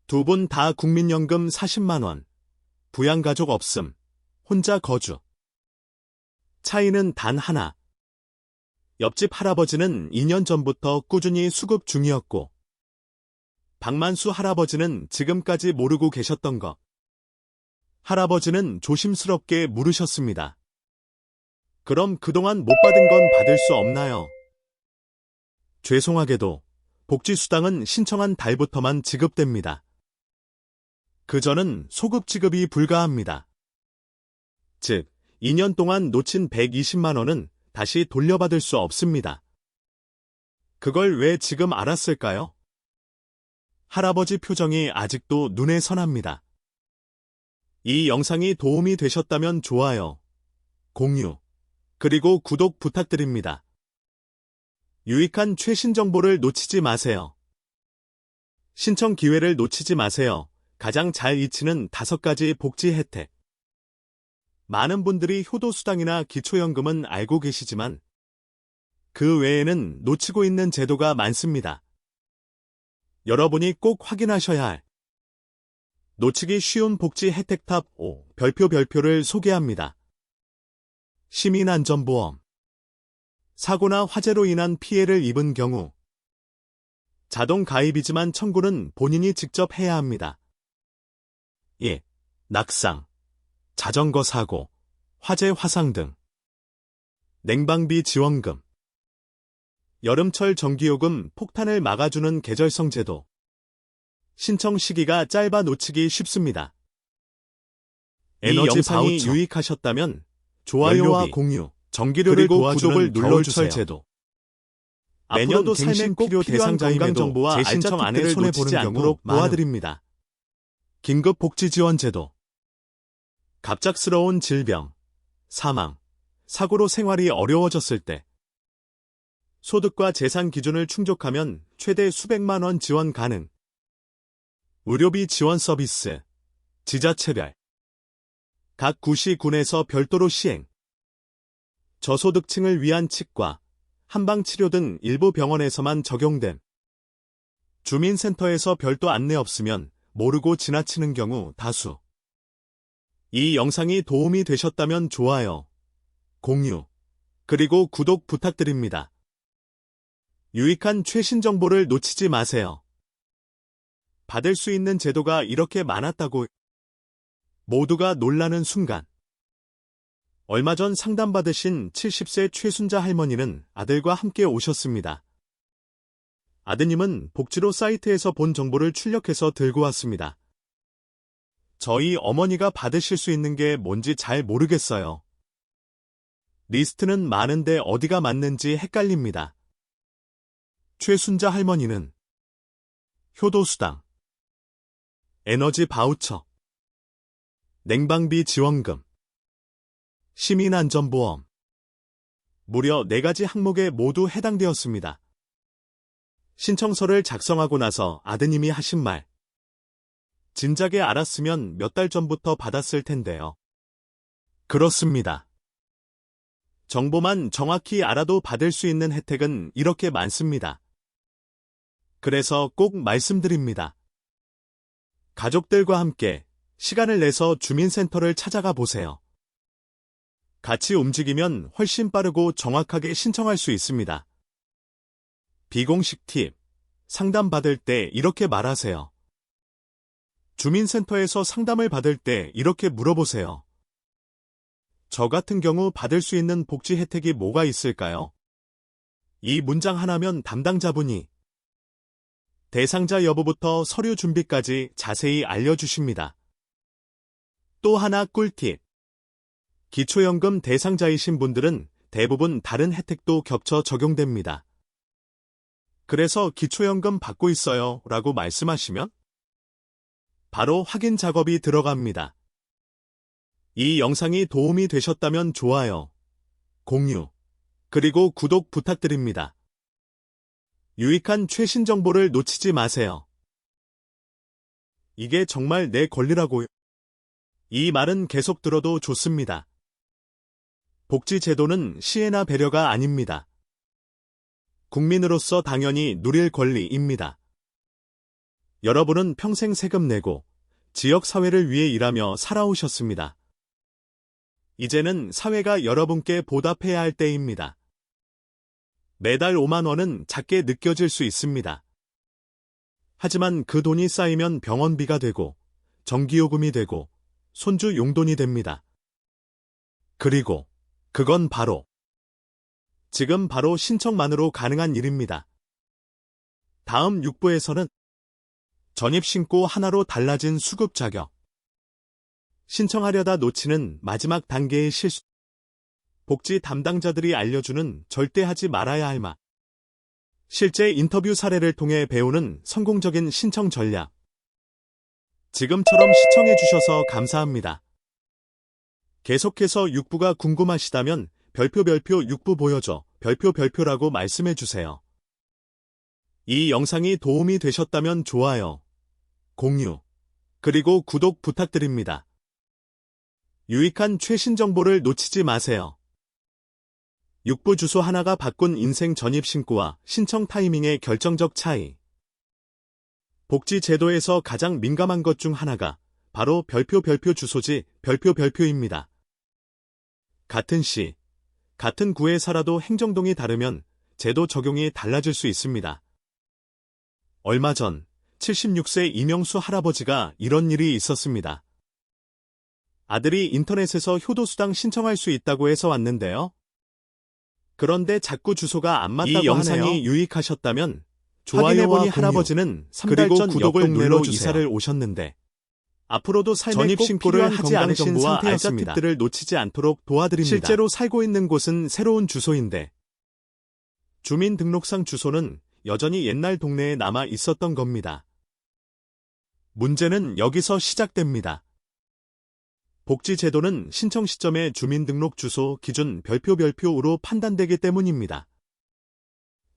두 분 다 국민연금 40만 원, 부양가족 없음, 혼자 거주. 차이는 단 하나. 옆집 할아버지는 2년 전부터 꾸준히 수급 중이었고, 박만수 할아버지는 지금까지 모르고 계셨던 것. 할아버지는 조심스럽게 물으셨습니다. 그럼 그동안 못 받은 건 받을 수 없나요? 죄송하게도 복지수당은 신청한 달부터만 지급됩니다. 그전은 소급 지급이 불가합니다. 즉, 2년 동안 놓친 120만 원은 다시 돌려받을 수 없습니다. 그걸 왜 지금 알았을까요? 할아버지 표정이 아직도 눈에 선합니다. 이 영상이 도움이 되셨다면 좋아요, 공유, 그리고 구독 부탁드립니다. 유익한 최신 정보를 놓치지 마세요. 신청 기회를 놓치지 마세요. 가장 잘 잊히는 5가지 복지 혜택. 많은 분들이 효도수당이나 기초연금은 알고 계시지만 그 외에는 놓치고 있는 제도가 많습니다. 여러분이 꼭 확인하셔야 할 놓치기 쉬운 복지 혜택 탑 5 별표를 소개합니다. 시민안전보험. 사고나 화재로 인한 피해를 입은 경우 자동 가입이지만 청구는 본인이 직접 해야 합니다. 1. 낙상, 자전거 사고, 화재 화상 등. 냉방비 지원금. 여름철 전기요금 폭탄을 막아주는 계절성 제도. 신청 시기가 짧아 놓치기 쉽습니다. 에너지 영상이 바우처. 유익하셨다면 좋아요와 연료비, 공유, 전기료를 도와주는 구독을 눌러주세요. 제도. 매년도 삶의 꼭 필요한 건강 정보와 재신청 안에 손해보는 경우 도와드립니다. 긴급 복지 지원 제도. 갑작스러운 질병, 사망, 사고로 생활이 어려워졌을 때 소득과 재산 기준을 충족하면 최대 수백만 원 지원 가능. 의료비 지원 서비스, 지자체별. 각 구시, 군에서 별도로 시행. 저소득층을 위한 치과, 한방치료 등 일부 병원에서만 적용됨. 주민센터에서 별도 안내 없으면 모르고 지나치는 경우 다수. 이 영상이 도움이 되셨다면 좋아요, 공유, 그리고 구독 부탁드립니다. 유익한 최신 정보를 놓치지 마세요. 받을 수 있는 제도가 이렇게 많았다고 모두가 놀라는 순간. 얼마 전 상담받으신 70세 최순자 할머니는 아들과 함께 오셨습니다. 아드님은 복지로 사이트에서 본 정보를 출력해서 들고 왔습니다. 저희 어머니가 받으실 수 있는 게 뭔지 잘 모르겠어요. 리스트는 많은데 어디가 맞는지 헷갈립니다. 최순자 할머니는 효도수당, 에너지 바우처, 냉방비 지원금, 시민안전보험, 무려 4가지 항목에 모두 해당되었습니다. 신청서를 작성하고 나서 아드님이 하신 말. 진작에 알았으면 몇 달 전부터 받았을 텐데요. 그렇습니다. 정보만 정확히 알아도 받을 수 있는 혜택은 이렇게 많습니다. 그래서 꼭 말씀드립니다. 가족들과 함께 시간을 내서 주민센터를 찾아가 보세요. 같이 움직이면 훨씬 빠르고 정확하게 신청할 수 있습니다. 비공식 팁, 상담받을 때 이렇게 말하세요. 주민센터에서 상담을 받을 때 이렇게 물어보세요. 저 같은 경우 받을 수 있는 복지 혜택이 뭐가 있을까요? 이 문장 하나면 담당자분이 대상자 여부부터 서류 준비까지 자세히 알려주십니다. 또 하나 꿀팁. 기초연금 대상자이신 분들은 대부분 다른 혜택도 겹쳐 적용됩니다. 그래서 기초연금 받고 있어요 라고 말씀하시면 바로 확인 작업이 들어갑니다. 이 영상이 도움이 되셨다면 좋아요, 공유, 그리고 구독 부탁드립니다. 유익한 최신 정보를 놓치지 마세요. 이게 정말 내 권리라고요? 이 말은 계속 들어도 좋습니다. 복지제도는 시혜나 배려가 아닙니다. 국민으로서 당연히 누릴 권리입니다. 여러분은 평생 세금 내고 지역사회를 위해 일하며 살아오셨습니다. 이제는 사회가 여러분께 보답해야 할 때입니다. 매달 5만 원은 작게 느껴질 수 있습니다. 하지만 그 돈이 쌓이면 병원비가 되고 전기요금이 되고 손주 용돈이 됩니다. 그리고 그건 바로 지금 바로 신청만으로 가능한 일입니다. 다음 6부에서는 전입신고 하나로 달라진 수급 자격, 신청하려다 놓치는 마지막 단계의 실수, 복지 담당자들이 알려주는 절대 하지 말아야 할 말, 실제 인터뷰 사례를 통해 배우는 성공적인 신청 전략. 지금처럼 시청해주셔서 감사합니다. 계속해서 6부가 궁금하시다면 별표 6부 보여줘 별표라고 말씀해주세요. 이 영상이 도움이 되셨다면 좋아요, 공유, 그리고 구독 부탁드립니다. 유익한 최신 정보를 놓치지 마세요. 6부 주소 하나가 바꾼 인생 전입신고와 신청 타이밍의 결정적 차이. 복지제도에서 가장 민감한 것 중 하나가 바로 별표 주소지 별표입니다. 같은 시, 같은 구에 살아도 행정동이 다르면 제도 적용이 달라질 수 있습니다. 얼마 전 76세 이명수 할아버지가 이런 일이 있었습니다. 아들이 인터넷에서 효도수당 신청할 수 있다고 해서 왔는데요. 그런데 자꾸 주소가 안 맞다고 하네요. 이 영상이 유익하셨다면 좋아요와 할아버지는 3달 전 구독을 눌러 이사를 오셨는데 앞으로도 삶에 꼭 필요한 하지 않으신 상태였습니다. 알짜 팁들을 놓치지 않도록 도와드립니다. 실제로 살고 있는 곳은 새로운 주소인데 주민등록상 주소는 여전히 옛날 동네에 남아 있었던 겁니다. 문제는 여기서 시작됩니다. 복지제도는 신청 시점에 주민등록 주소 기준 별표로 판단되기 때문입니다.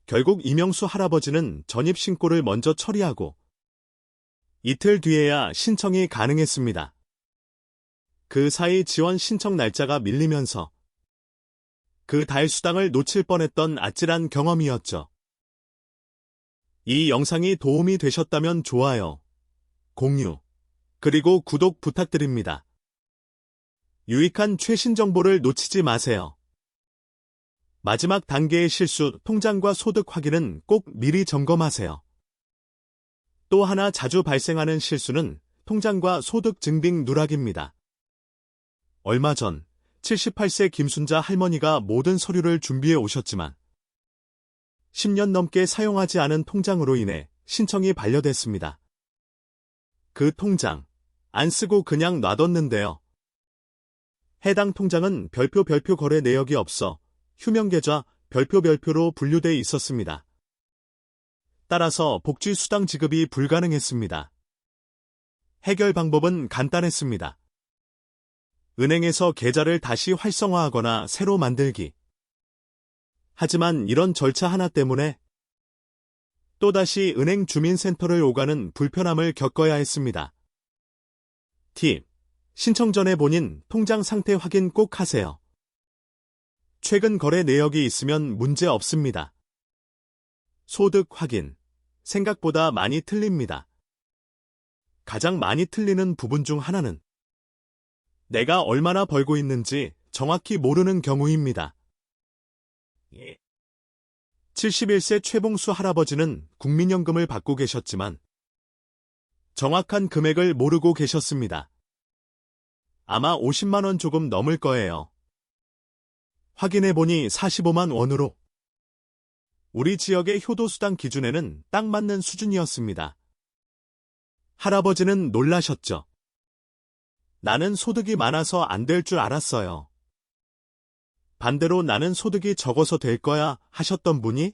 결국 이명수 할아버지는 전입신고를 먼저 처리하고 이틀 뒤에야 신청이 가능했습니다. 그 사이 지원 신청 날짜가 밀리면서 그 달 수당을 놓칠 뻔했던 아찔한 경험이었죠. 이 영상이 도움이 되셨다면 좋아요, 공유, 그리고 구독 부탁드립니다. 유익한 최신 정보를 놓치지 마세요. 마지막 단계의 실수, 통장과 소득 확인은 꼭 미리 점검하세요. 또 하나 자주 발생하는 실수는 통장과 소득 증빙 누락입니다. 얼마 전 78세 김순자 할머니가 모든 서류를 준비해 오셨지만 10년 넘게 사용하지 않은 통장으로 인해 신청이 반려됐습니다. 그 통장 안 쓰고 그냥 놔뒀는데요. 해당 통장은 별표 거래 내역이 없어 휴명계좌 별표로 분류돼 있었습니다. 따라서 복지수당 지급이 불가능했습니다. 해결 방법은 간단했습니다. 은행에서 계좌를 다시 활성화하거나 새로 만들기. 하지만 이런 절차 하나 때문에 또다시 은행 주민센터를 오가는 불편함을 겪어야 했습니다. 팁. 신청 전에 본인 통장 상태 확인 꼭 하세요. 최근 거래 내역이 있으면 문제 없습니다. 소득 확인. 생각보다 많이 틀립니다. 가장 많이 틀리는 부분 중 하나는 내가 얼마나 벌고 있는지 정확히 모르는 경우입니다. 71세 최봉수 할아버지는 국민연금을 받고 계셨지만 정확한 금액을 모르고 계셨습니다. 아마 50만 원 조금 넘을 거예요. 확인해보니 45만 원으로 우리 지역의 효도수당 기준에는 딱 맞는 수준이었습니다. 할아버지는 놀라셨죠. 나는 소득이 많아서 안 될 줄 알았어요. 반대로 나는 소득이 적어서 될 거야 하셨던 분이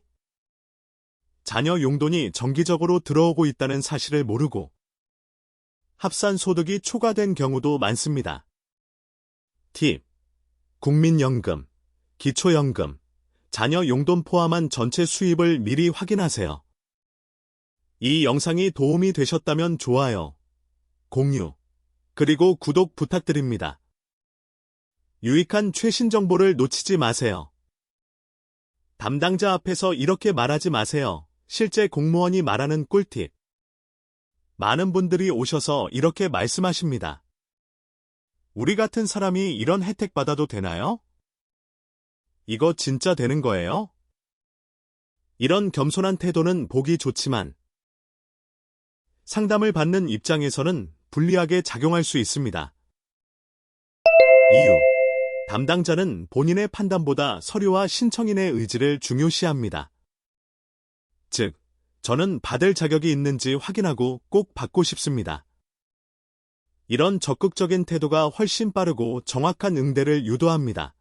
자녀 용돈이 정기적으로 들어오고 있다는 사실을 모르고 합산 소득이 초과된 경우도 많습니다. 팁. 국민연금, 기초연금, 자녀 용돈 포함한 전체 수입을 미리 확인하세요. 이 영상이 도움이 되셨다면 좋아요, 공유, 그리고 구독 부탁드립니다. 유익한 최신 정보를 놓치지 마세요. 담당자 앞에서 이렇게 말하지 마세요. 실제 공무원이 말하는 꿀팁. 많은 분들이 오셔서 이렇게 말씀하십니다. 우리 같은 사람이 이런 혜택 받아도 되나요? 이거 진짜 되는 거예요? 이런 겸손한 태도는 보기 좋지만 상담을 받는 입장에서는 불리하게 작용할 수 있습니다. 이유. 담당자는 본인의 판단보다 서류와 신청인의 의지를 중요시합니다. 즉, 저는 받을 자격이 있는지 확인하고 꼭 받고 싶습니다. 이런 적극적인 태도가 훨씬 빠르고 정확한 응대를 유도합니다.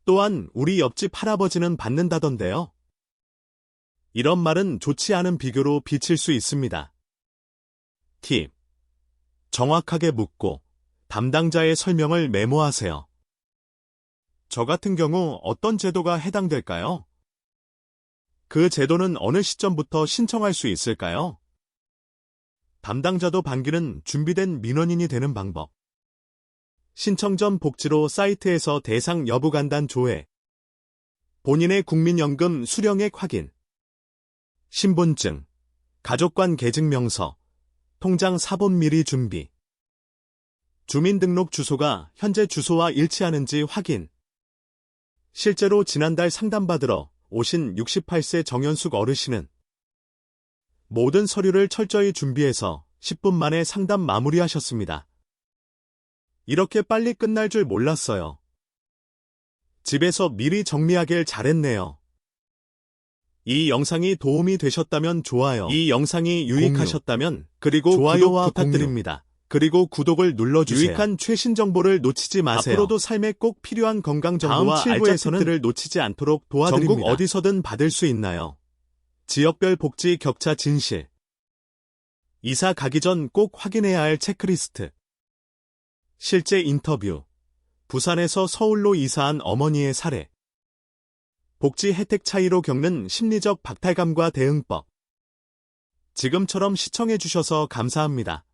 또한 우리 옆집 할아버지는 받는다던데요. 이런 말은 좋지 않은 비교로 비칠 수 있습니다. 팁. 정확하게 묻고 담당자의 설명을 메모하세요. 저 같은 경우 어떤 제도가 해당될까요? 그 제도는 어느 시점부터 신청할 수 있을까요? 담당자도 반기는 준비된 민원인이 되는 방법. 신청 전 복지로 사이트에서 대상 여부 간단 조회. 본인의 국민연금 수령액 확인. 신분증, 가족관 계증명서, 통장 사본 미리 준비. 주민등록 주소가 현재 주소와 일치하는지 확인. 실제로 지난달 상담받으러 오신 68세 정현숙 어르신은 모든 서류를 철저히 준비해서 10분 만에 상담 마무리하셨습니다. 이렇게 빨리 끝날 줄 몰랐어요. 집에서 미리 정리하길 잘했네요. 이 영상이 도움이 되셨다면 좋아요. 이 영상이 유익하셨다면 그리고 좋아요와 부탁드립니다. 그리고 구독을 눌러주세요. 유익한 최신 정보를 놓치지 마세요. 앞으로도 삶에 꼭 필요한 건강 정보와 알짜 팁들을 놓치지 않도록 도와드립니다. 전국 어디서든 받을 수 있나요? 지역별 복지 격차 진실. 이사 가기 전 꼭 확인해야 할 체크리스트. 실제 인터뷰. 부산에서 서울로 이사한 어머니의 사례. 복지 혜택 차이로 겪는 심리적 박탈감과 대응법. 지금처럼 시청해주셔서 감사합니다.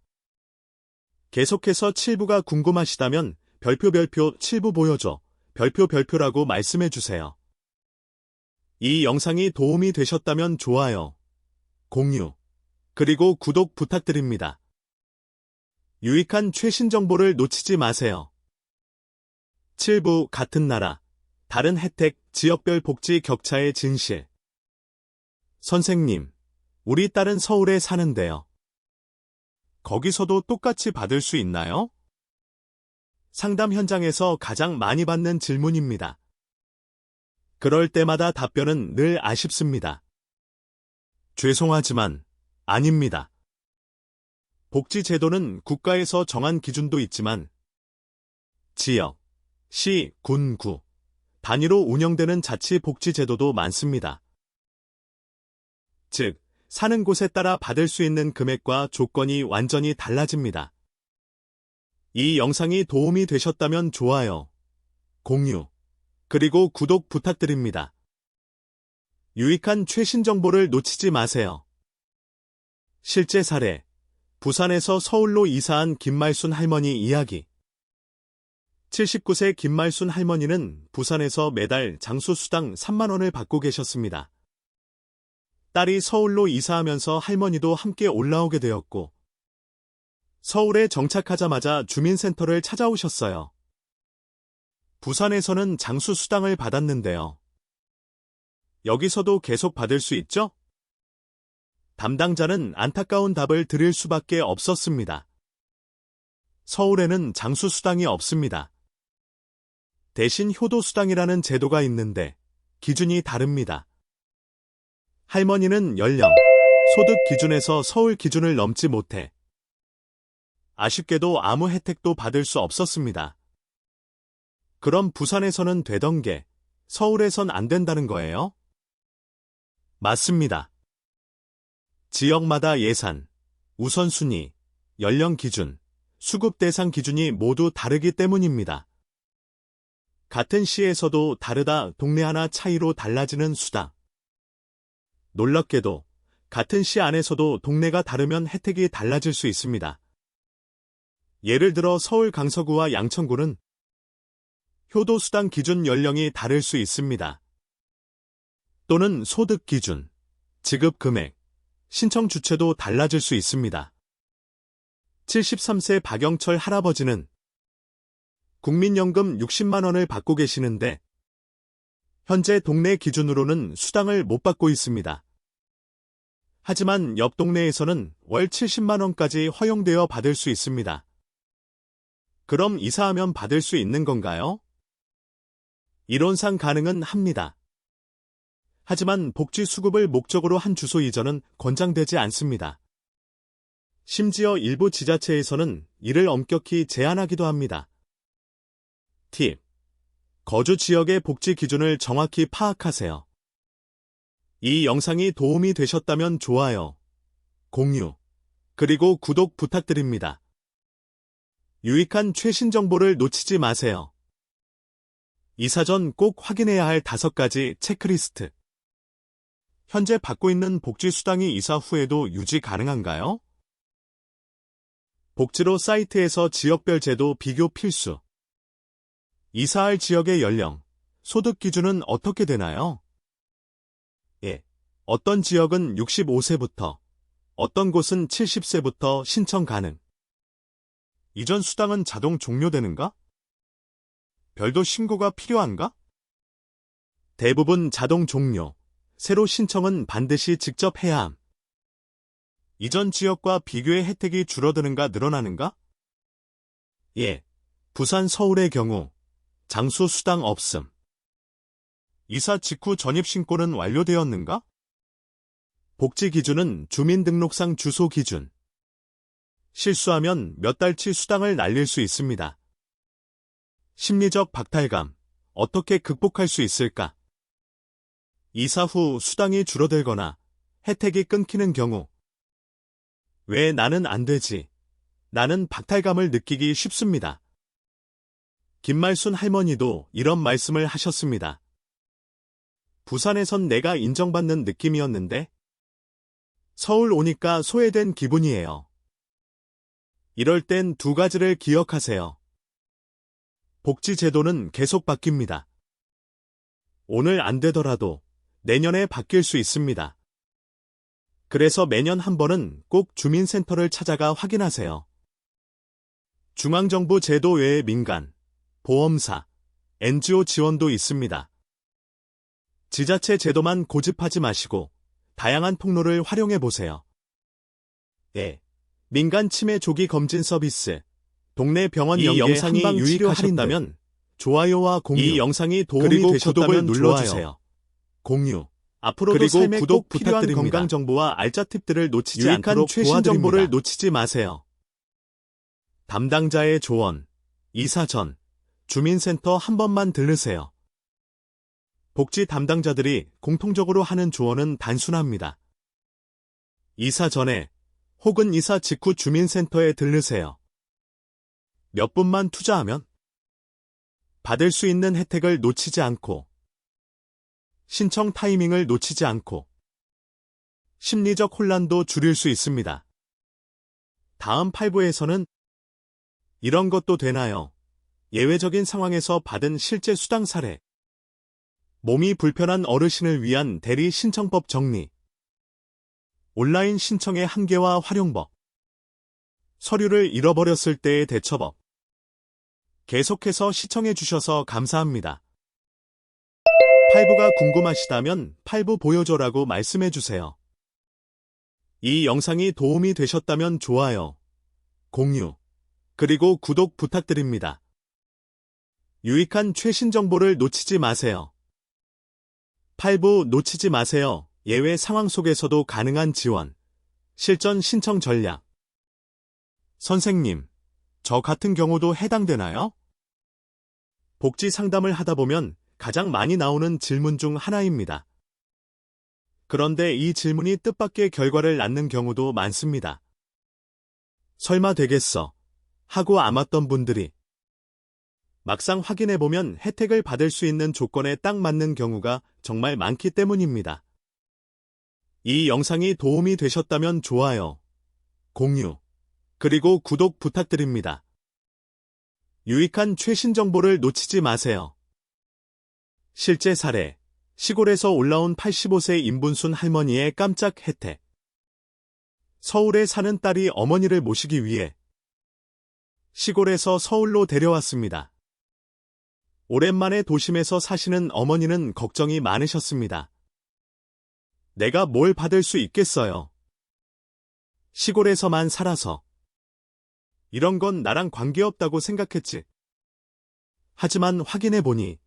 계속해서 7부가 궁금하시다면 별표 7부 보여줘, 별표라고 말씀해주세요. 이 영상이 도움이 되셨다면 좋아요, 공유, 그리고 구독 부탁드립니다. 유익한 최신 정보를 놓치지 마세요. 7부 같은 나라, 다른 혜택, 지역별 복지 격차의 진실. 선생님, 우리 딸은 서울에 사는데요. 거기서도 똑같이 받을 수 있나요? 상담 현장에서 가장 많이 받는 질문입니다. 그럴 때마다 답변은 늘 아쉽습니다. 죄송하지만 아닙니다. 복지제도는 국가에서 정한 기준도 있지만 지역, 시, 군, 구 단위로 운영되는 자치복지제도도 많습니다. 즉, 사는 곳에 따라 받을 수 있는 금액과 조건이 완전히 달라집니다. 이 영상이 도움이 되셨다면 좋아요, 공유, 그리고 구독 부탁드립니다. 유익한 최신 정보를 놓치지 마세요. 실제 사례, 부산에서 서울로 이사한 김말순 할머니 이야기. 79세 김말순 할머니는 부산에서 매달 장수수당 3만 원을 받고 계셨습니다. 딸이 서울로 이사하면서 할머니도 함께 올라오게 되었고 서울에 정착하자마자 주민센터를 찾아오셨어요. 부산에서는 장수수당을 받았는데요. 여기서도 계속 받을 수 있죠? 담당자는 안타까운 답을 드릴 수밖에 없었습니다. 서울에는 장수수당이 없습니다. 대신 효도수당이라는 제도가 있는데 기준이 다릅니다. 할머니는 연령, 소득 기준에서 서울 기준을 넘지 못해 아쉽게도 아무 혜택도 받을 수 없었습니다. 그럼 부산에서는 되던 게 서울에선 안 된다는 거예요? 맞습니다. 지역마다 예산, 우선순위, 연령 기준, 수급 대상 기준이 모두 다르기 때문입니다. 같은 시에서도 다르다 동네 하나 차이로 달라지는 수당. 놀랍게도 같은 시 안에서도 동네가 다르면 혜택이 달라질 수 있습니다. 예를 들어 서울 강서구와 양천구는 효도수당 기준 연령이 다를 수 있습니다. 또는 소득 기준, 지급 금액, 신청 주체도 달라질 수 있습니다. 73세 박영철 할아버지는 국민연금 60만 원을 받고 계시는데 현재 동네 기준으로는 수당을 못 받고 있습니다. 하지만 옆 동네에서는 월 70만 원까지 허용되어 받을 수 있습니다. 그럼 이사하면 받을 수 있는 건가요? 이론상 가능은 합니다. 하지만 복지 수급을 목적으로 한 주소 이전은 권장되지 않습니다. 심지어 일부 지자체에서는 이를 엄격히 제한하기도 합니다. 팁. 거주 지역의 복지 기준을 정확히 파악하세요. 이 영상이 도움이 되셨다면 좋아요, 공유, 그리고 구독 부탁드립니다. 유익한 최신 정보를 놓치지 마세요. 이사 전 꼭 확인해야 할 5가지 체크리스트. 현재 받고 있는 복지 수당이 이사 후에도 유지 가능한가요? 복지로 사이트에서 지역별 제도 비교 필수. 이사할 지역의 연령, 소득 기준은 어떻게 되나요? 예. 어떤 지역은 65세부터, 어떤 곳은 70세부터 신청 가능. 이전 수당은 자동 종료되는가? 별도 신고가 필요한가? 대부분 자동 종료, 새로 신청은 반드시 직접 해야 함. 이전 지역과 비교해 혜택이 줄어드는가 늘어나는가? 예. 부산 서울의 경우 장수 수당 없음. 이사 직후 전입신고는 완료되었는가? 복지 기준은 주민등록상 주소 기준. 실수하면 몇 달치 수당을 날릴 수 있습니다. 심리적 박탈감, 어떻게 극복할 수 있을까? 이사 후 수당이 줄어들거나 혜택이 끊기는 경우. 왜 나는 안 되지? 나는 박탈감을 느끼기 쉽습니다. 김말순 할머니도 이런 말씀을 하셨습니다. 부산에선 내가 인정받는 느낌이었는데 서울 오니까 소외된 기분이에요. 이럴 땐 2가지를 기억하세요. 복지 제도는 계속 바뀝니다. 오늘 안 되더라도 내년에 바뀔 수 있습니다. 그래서 매년 한 번은 꼭 주민센터를 찾아가 확인하세요. 중앙정부 제도 외에 민간, 보험사, NGO 지원도 있습니다. 지자체 제도만 고집하지 마시고 다양한 통로를 활용해 보세요. 예. 민간 치매 조기 검진 서비스, 동네 병원 연계 영상이 유익하셨다면 좋아요와 공유, 이 영상이 도움이 되셨다면 눌러주세요. 공유, 앞으로도 삶에 구독 필요한 건강 정보와 알짜 팁들을 놓치지 않도록 최신 정보를 놓치지 마세요. 담당자의 조언, 이사 전, 주민센터 한 번만 들르세요. 복지 담당자들이 공통적으로 하는 조언은 단순합니다. 이사 전에 혹은 이사 직후 주민센터에 들르세요. 몇 분만 투자하면 받을 수 있는 혜택을 놓치지 않고 신청 타이밍을 놓치지 않고 심리적 혼란도 줄일 수 있습니다. 다음 8부에서는 이런 것도 되나요? 예외적인 상황에서 받은 실제 수당 사례. 몸이 불편한 어르신을 위한 대리 신청법 정리. 온라인 신청의 한계와 활용법. 서류를 잃어버렸을 때의 대처법. 계속해서 시청해 주셔서 감사합니다. 8부가 궁금하시다면 8부 보여줘라고 말씀해 주세요. 이 영상이 도움이 되셨다면 좋아요, 공유, 그리고 구독 부탁드립니다. 유익한 최신 정보를 놓치지 마세요. 8부 놓치지 마세요. 예외 상황 속에서도 가능한 지원, 실전 신청 전략. 선생님, 저 같은 경우도 해당되나요? 복지 상담을 하다 보면 가장 많이 나오는 질문 중 하나입니다. 그런데 이 질문이 뜻밖의 결과를 낳는 경우도 많습니다. 설마 되겠어 하고 암았던 분들이 막상 확인해보면 혜택을 받을 수 있는 조건에 딱 맞는 경우가 정말 많기 때문입니다. 이 영상이 도움이 되셨다면 좋아요, 공유, 그리고 구독 부탁드립니다. 유익한 최신 정보를 놓치지 마세요. 실제 사례, 시골에서 올라온 85세 임분순 할머니의 깜짝 혜택. 서울에 사는 딸이 어머니를 모시기 위해 시골에서 서울로 데려왔습니다. 오랜만에 도심에서 사시는 어머니는 걱정이 많으셨습니다. 내가 뭘 받을 수 있겠어요? 시골에서만 살아서. 이런 건 나랑 관계없다고 생각했지. 하지만 확인해보니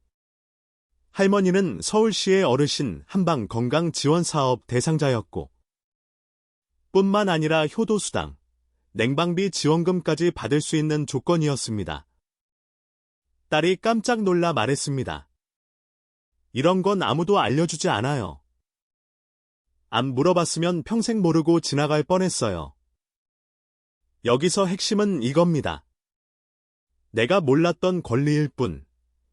할머니는 서울시의 어르신 한방 건강지원사업 대상자였고 뿐만 아니라 효도수당, 냉방비 지원금까지 받을 수 있는 조건이었습니다. 딸이 깜짝 놀라 말했습니다. 이런 건 아무도 알려주지 않아요. 안 물어봤으면 평생 모르고 지나갈 뻔했어요. 여기서 핵심은 이겁니다. 내가 몰랐던 권리일 뿐,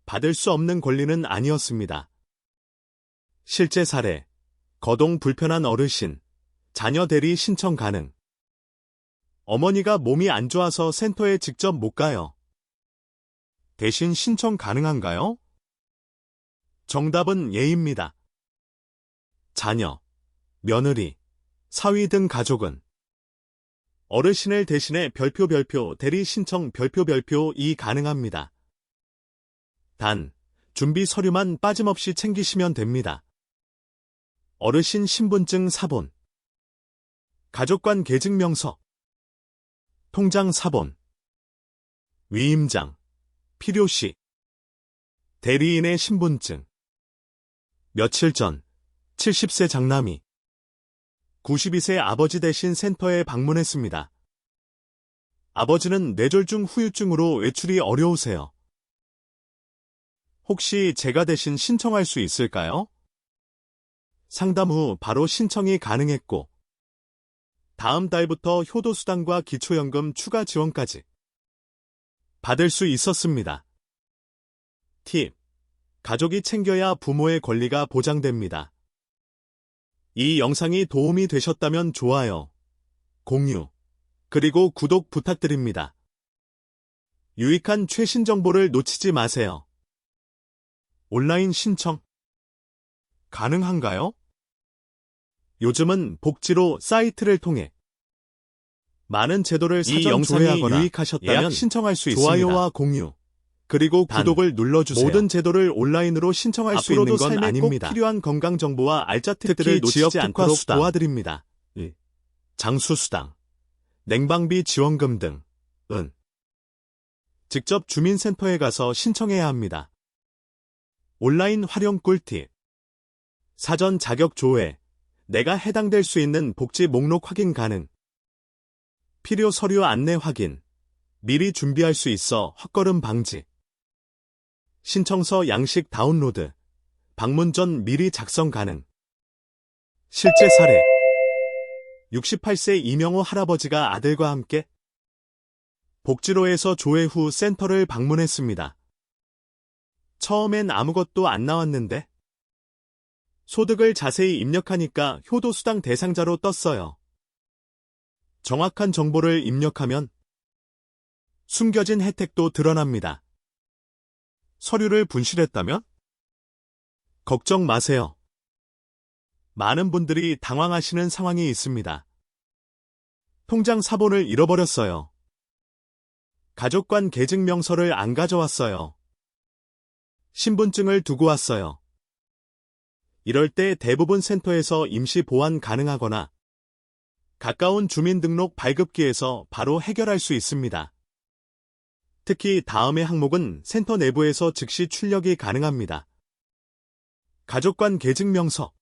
받을 수 없는 권리는 아니었습니다. 실제 사례, 거동 불편한 어르신, 자녀 대리 신청 가능. 어머니가 몸이 안 좋아서 센터에 직접 못 가요. 대신 신청 가능한가요? 정답은 예입니다. 자녀, 며느리, 사위 등 가족은 어르신을 대신해 별표 대리 신청 별표 이 가능합니다. 단, 준비 서류만 빠짐없이 챙기시면 됩니다. 어르신 신분증 사본, 가족관 계증명서, 통장 사본, 위임장, 필요시, 대리인의 신분증. 며칠 전 70세 장남이 92세 아버지 대신 센터에 방문했습니다. 아버지는 뇌졸중 후유증으로 외출이 어려우세요. 혹시 제가 대신 신청할 수 있을까요? 상담 후 바로 신청이 가능했고 다음 달부터 효도수당과 기초연금 추가 지원까지 받을 수 있었습니다. 팁. 가족이 챙겨야 부모의 권리가 보장됩니다. 이 영상이 도움이 되셨다면 좋아요, 공유, 그리고 구독 부탁드립니다. 유익한 최신 정보를 놓치지 마세요. 온라인 신청 가능한가요? 요즘은 복지로 사이트를 통해 많은 제도를 사전 조회하거나 유익하셨다면 신청할 수 있습니다. 좋아요와 공유, 그리고 구독을 눌러주세요. 모든 제도를 온라인으로 신청할 수 있는 건 아닙니다. 꼭 필요한 건강 정보와 알짜 팁들을 놓치지 않도록 도와드립니다. 장수수당, 냉방비 지원금 등은 직접 주민센터에 가서 신청해야 합니다. 온라인 활용 꿀팁. 사전 자격 조회, 내가 해당될 수 있는 복지 목록 확인 가능. 필요 서류 안내 확인, 미리 준비할 수 있어 헛걸음 방지. 신청서 양식 다운로드, 방문 전 미리 작성 가능. 실제 사례. 68세 이명호 할아버지가 아들과 함께 복지로에서 조회 후 센터를 방문했습니다. 처음엔 아무것도 안 나왔는데 소득을 자세히 입력하니까 효도수당 대상자로 떴어요. 정확한 정보를 입력하면 숨겨진 혜택도 드러납니다. 서류를 분실했다면? 걱정 마세요. 많은 분들이 당황하시는 상황이 있습니다. 통장 사본을 잃어버렸어요. 가족관 계증명서를 안 가져왔어요. 신분증을 두고 왔어요. 이럴 때 대부분 센터에서 임시 보완 가능하거나 가까운 주민등록 발급기에서 바로 해결할 수 있습니다. 특히 다음의 항목은 센터 내부에서 즉시 출력이 가능합니다. 가족관 계증명서.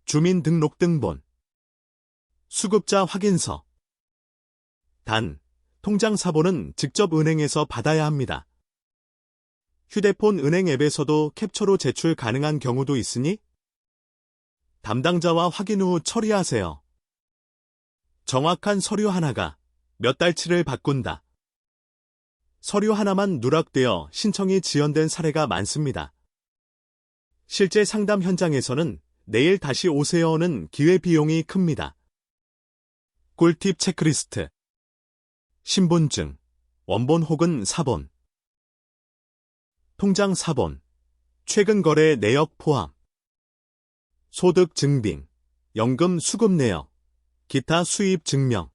주민등록등본, 수급자 확인서. 단, 통장 사본은 직접 은행에서 받아야 합니다. 휴대폰 은행 앱에서도 캡처로 제출 가능한 경우도 있으니 담당자와 확인 후 처리하세요. 정확한 서류 하나가 몇 달치를 바꾼다. 서류 하나만 누락되어 신청이 지연된 사례가 많습니다. 실제 상담 현장에서는 내일 다시 오세요는 기회비용이 큽니다. 꿀팁 체크리스트. 신분증, 원본 혹은 사본. 통장 사본, 최근 거래 내역 포함. 소득 증빙, 연금 수급 내역, 기타 수입 증명.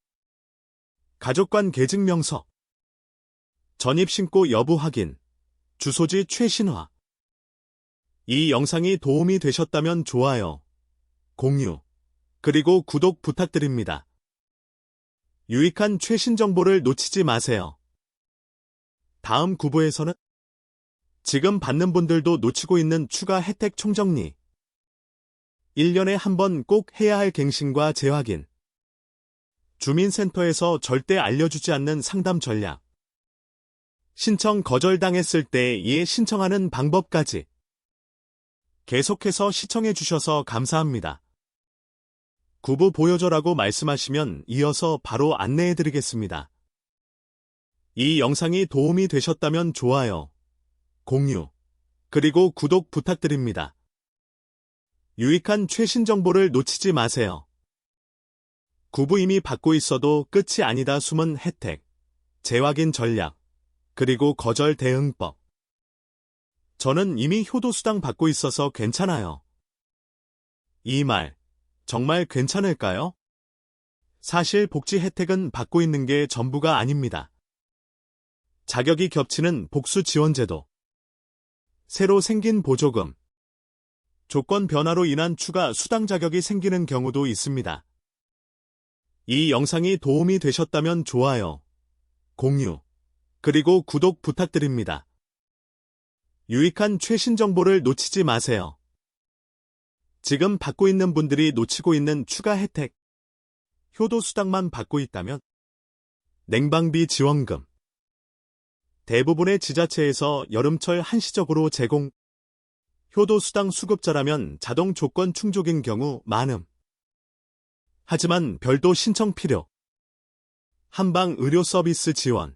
가족관 계증명서. 전입신고 여부 확인, 주소지 최신화. 이 영상이 도움이 되셨다면 좋아요, 공유, 그리고 구독 부탁드립니다. 유익한 최신 정보를 놓치지 마세요. 다음 구부에서는 지금 받는 분들도 놓치고 있는 추가 혜택 총정리. 1년에 한 번 꼭 해야 할 갱신과 재확인. 주민센터에서 절대 알려주지 않는 상담 전략. 신청 거절당했을 때 이에 신청하는 방법까지. 계속해서 시청해 주셔서 감사합니다. 구부 보여줘라고 말씀하시면 이어서 바로 안내해 드리겠습니다. 이 영상이 도움이 되셨다면 좋아요, 공유, 그리고 구독 부탁드립니다. 유익한 최신 정보를 놓치지 마세요. 구부 이미 받고 있어도 끝이 아니다. 숨은 혜택, 재확인 전략, 그리고 거절 대응법. 저는 이미 효도수당 받고 있어서 괜찮아요. 이 말 정말 괜찮을까요? 사실 복지 혜택은 받고 있는 게 전부가 아닙니다. 자격이 겹치는 복수지원제도, 새로 생긴 보조금, 조건 변화로 인한 추가 수당 자격이 생기는 경우도 있습니다. 이 영상이 도움이 되셨다면 좋아요, 공유, 그리고 구독 부탁드립니다. 유익한 최신 정보를 놓치지 마세요. 지금 받고 있는 분들이 놓치고 있는 추가 혜택. 효도수당만 받고 있다면 냉방비 지원금. 대부분의 지자체에서 여름철 한시적으로 제공. 효도수당 수급자라면 자동 조건 충족인 경우 많음. 하지만 별도 신청 필요. 한방 의료 서비스 지원.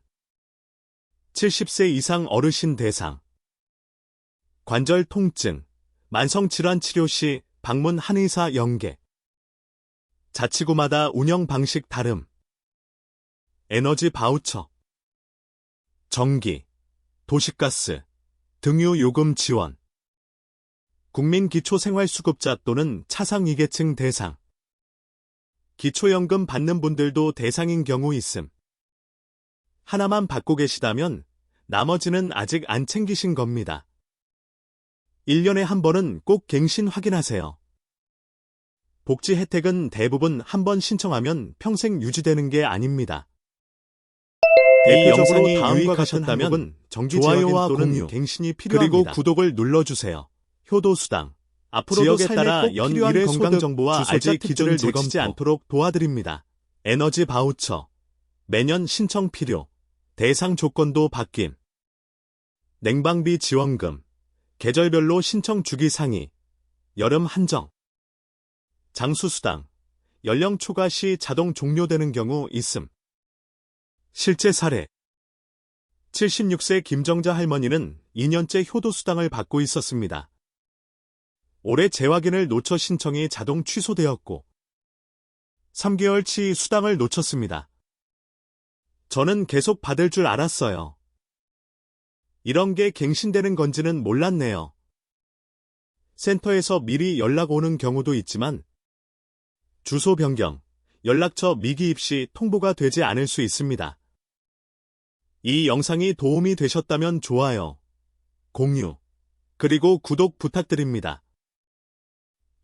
70세 이상 어르신 대상. 관절 통증, 만성질환 치료 시 방문 한의사 연계. 자치구마다 운영 방식 다름. 에너지 바우처. 전기, 도시가스, 등유 요금 지원. 국민기초생활수급자 또는 차상위계층 대상. 기초연금 받는 분들도 대상인 경우 있음. 하나만 받고 계시다면 나머지는 아직 안 챙기신 겁니다. 1년에 한 번은 꼭 갱신 확인하세요. 복지 혜택은 대부분 한 번 신청하면 평생 유지되는 게 아닙니다. 대표적으로 다음과 같은 항목은 정기 좋아요와 공유, 갱신이 필요합니다. 그리고 구독을 눌러주세요. 효도수당. 앞으로도 지역에 따라 연일의 건강정보와 알짜 기준을 놓치지 않도록 도와드립니다. 에너지 바우처. 매년 신청 필요. 대상 조건도 바뀜. 냉방비 지원금. 계절별로 신청 주기 상위. 여름 한정. 장수수당. 연령 초과 시 자동 종료되는 경우 있음. 실제 사례. 76세 김정자 할머니는 2년째 효도수당을 받고 있었습니다. 올해 재확인을 놓쳐 신청이 자동 취소되었고 3개월치 수당을 놓쳤습니다. 저는 계속 받을 줄 알았어요. 이런 게 갱신되는 건지는 몰랐네요. 센터에서 미리 연락 오는 경우도 있지만 주소 변경, 연락처 미기입 시 통보가 되지 않을 수 있습니다. 이 영상이 도움이 되셨다면 좋아요, 공유, 그리고 구독 부탁드립니다.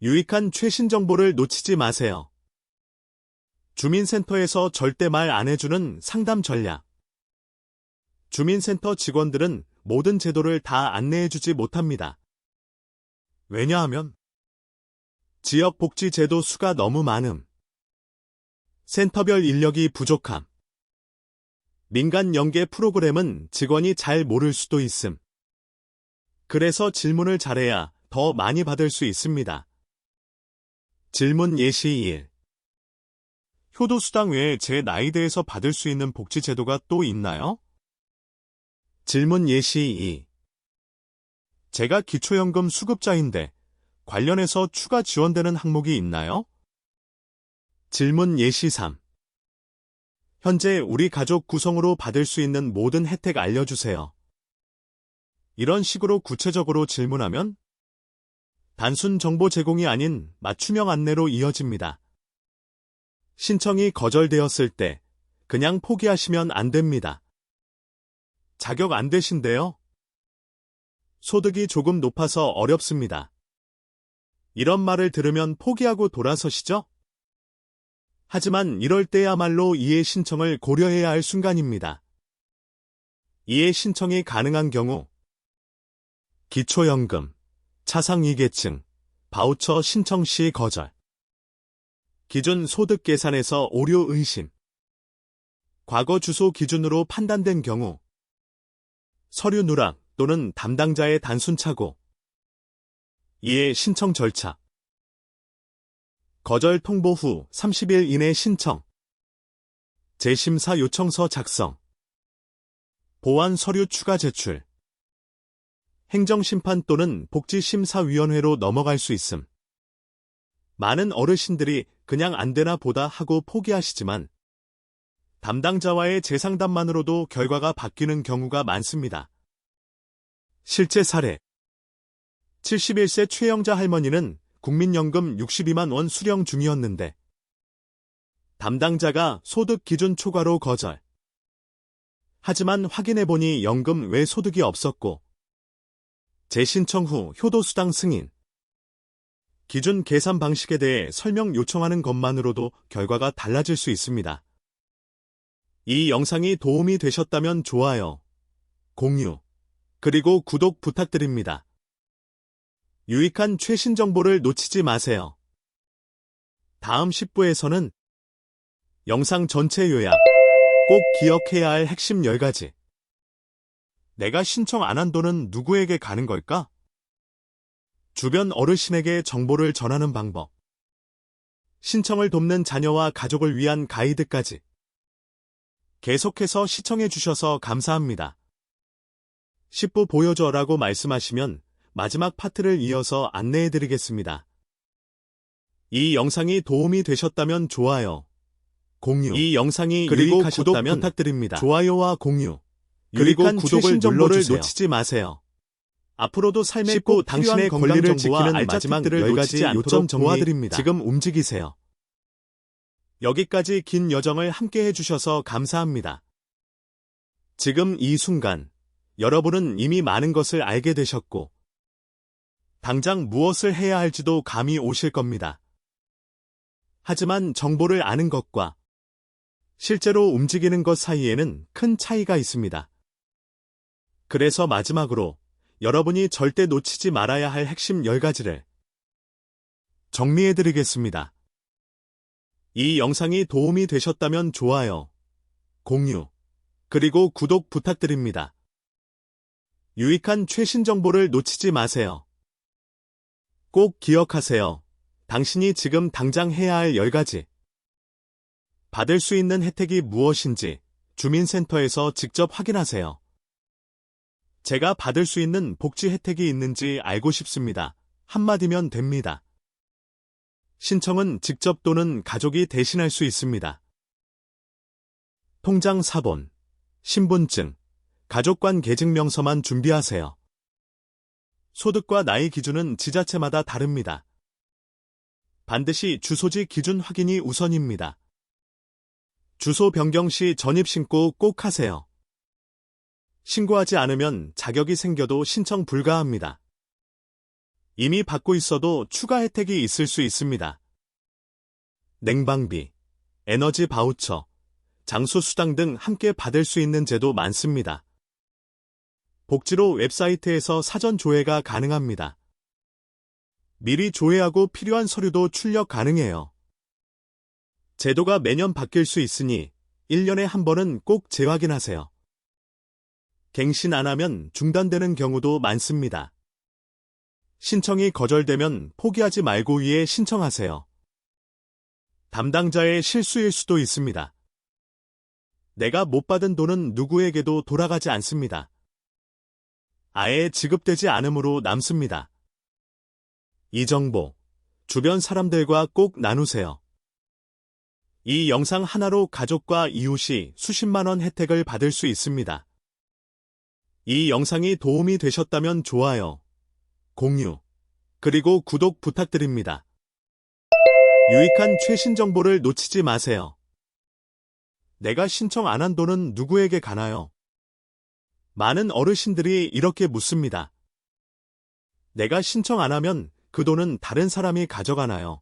유익한 최신 정보를 놓치지 마세요. 주민센터에서 절대 말 안 해주는 상담 전략. 주민센터 직원들은 모든 제도를 다 안내해주지 못합니다. 왜냐하면 지역 복지 제도 수가 너무 많음. 센터별 인력이 부족함. 민간 연계 프로그램은 직원이 잘 모를 수도 있음. 그래서 질문을 잘해야 더 많이 받을 수 있습니다. 질문 예시 1. 효도수당 외에 제 나이대에서 받을 수 있는 복지 제도가 또 있나요? 질문 예시 2. 제가 기초연금 수급자인데 관련해서 추가 지원되는 항목이 있나요? 질문 예시 3. 현재 우리 가족 구성으로 받을 수 있는 모든 혜택 알려주세요. 이런 식으로 구체적으로 질문하면 단순 정보 제공이 아닌 맞춤형 안내로 이어집니다. 신청이 거절되었을 때 그냥 포기하시면 안 됩니다. 자격 안 되신데요? 소득이 조금 높아서 어렵습니다. 이런 말을 들으면 포기하고 돌아서시죠? 하지만 이럴 때야말로 이해 신청을 고려해야 할 순간입니다. 이해 신청이 가능한 경우 기초연금, 차상위계층, 바우처 신청 시 거절, 기준 소득 계산에서 오류 의심, 과거 주소 기준으로 판단된 경우 서류 누락 또는 담당자의 단순 착오, 이해 신청 절차, 거절 통보 후 30일 이내 신청, 재심사 요청서 작성, 보완 서류 추가 제출, 행정심판 또는 복지심사위원회로 넘어갈 수 있음. 많은 어르신들이 그냥 안 되나 보다 하고 포기하시지만 담당자와의 재상담만으로도 결과가 바뀌는 경우가 많습니다. 실제 사례 71세 최영자 할머니는 국민연금 62만 원 수령 중이었는데 담당자가 소득 기준 초과로 거절. 하지만 확인해보니 연금 외 소득이 없었고 재신청 후 효도수당 승인, 기준 계산 방식에 대해 설명 요청하는 것만으로도 결과가 달라질 수 있습니다. 이 영상이 도움이 되셨다면 좋아요, 공유, 그리고 구독 부탁드립니다. 유익한 최신 정보를 놓치지 마세요. 다음 10부에서는 영상 전체 요약, 꼭 기억해야 할 핵심 10가지. 내가 신청 안 한 돈은 누구에게 가는 걸까? 주변 어르신에게 정보를 전하는 방법. 신청을 돕는 자녀와 가족을 위한 가이드까지. 계속해서 시청해 주셔서 감사합니다. 10부 보여줘라고 말씀하시면 마지막 파트를 이어서 안내해 드리겠습니다. 이 영상이 도움이 되셨다면 좋아요, 공유, 이 영상이 그리고 유익하셨다면 구독 부탁드립니다. 좋아요와 공유, 그리고 유익한 구독을 최신 정보를 눌러주세요. 놓치지 마세요. 앞으로도 삶의 10부 꼭 당신의 필요한 권리를 건강 지키는 정보와 마지막 마지막 팁들을 10가지 놓치지 요점 않도록 도와드립니다. 도와드립니다. 지금 움직이세요. 여기까지 긴 여정을 함께 해주셔서 감사합니다. 지금 이 순간 여러분은 이미 많은 것을 알게 되셨고 당장 무엇을 해야 할지도 감이 오실 겁니다. 하지만 정보를 아는 것과 실제로 움직이는 것 사이에는 큰 차이가 있습니다. 그래서 마지막으로 여러분이 절대 놓치지 말아야 할 핵심 10가지를 정리해드리겠습니다. 이 영상이 도움이 되셨다면 좋아요, 공유, 그리고 구독 부탁드립니다. 유익한 최신 정보를 놓치지 마세요. 꼭 기억하세요. 당신이 지금 당장 해야 할 10가지. 받을 수 있는 혜택이 무엇인지 주민센터에서 직접 확인하세요. 제가 받을 수 있는 복지 혜택이 있는지 알고 싶습니다. 한마디면 됩니다. 신청은 직접 또는 가족이 대신할 수 있습니다. 통장 사본, 신분증, 가족관 계증명서만 준비하세요. 소득과 나이 기준은 지자체마다 다릅니다. 반드시 주소지 기준 확인이 우선입니다. 주소 변경 시 전입신고 꼭 하세요. 신고하지 않으면 자격이 생겨도 신청 불가합니다. 이미 받고 있어도 추가 혜택이 있을 수 있습니다. 냉방비, 에너지 바우처, 장수 수당 등 함께 받을 수 있는 제도 많습니다. 복지로 웹사이트에서 사전 조회가 가능합니다. 미리 조회하고 필요한 서류도 출력 가능해요. 제도가 매년 바뀔 수 있으니 1년에 한 번은 꼭 재확인하세요. 갱신 안 하면 중단되는 경우도 많습니다. 신청이 거절되면 포기하지 말고 위에 신청하세요. 담당자의 실수일 수도 있습니다. 내가 못 받은 돈은 누구에게도 돌아가지 않습니다. 아예 지급되지 않으므로 남습니다. 이 정보, 주변 사람들과 꼭 나누세요. 이 영상 하나로 가족과 이웃이 수십만 원 혜택을 받을 수 있습니다. 이 영상이 도움이 되셨다면 좋아요, 공유, 그리고 구독 부탁드립니다. 유익한 최신 정보를 놓치지 마세요. 내가 신청 안 한 돈은 누구에게 가나요? 많은 어르신들이 이렇게 묻습니다. 내가 신청 안 하면 그 돈은 다른 사람이 가져가나요?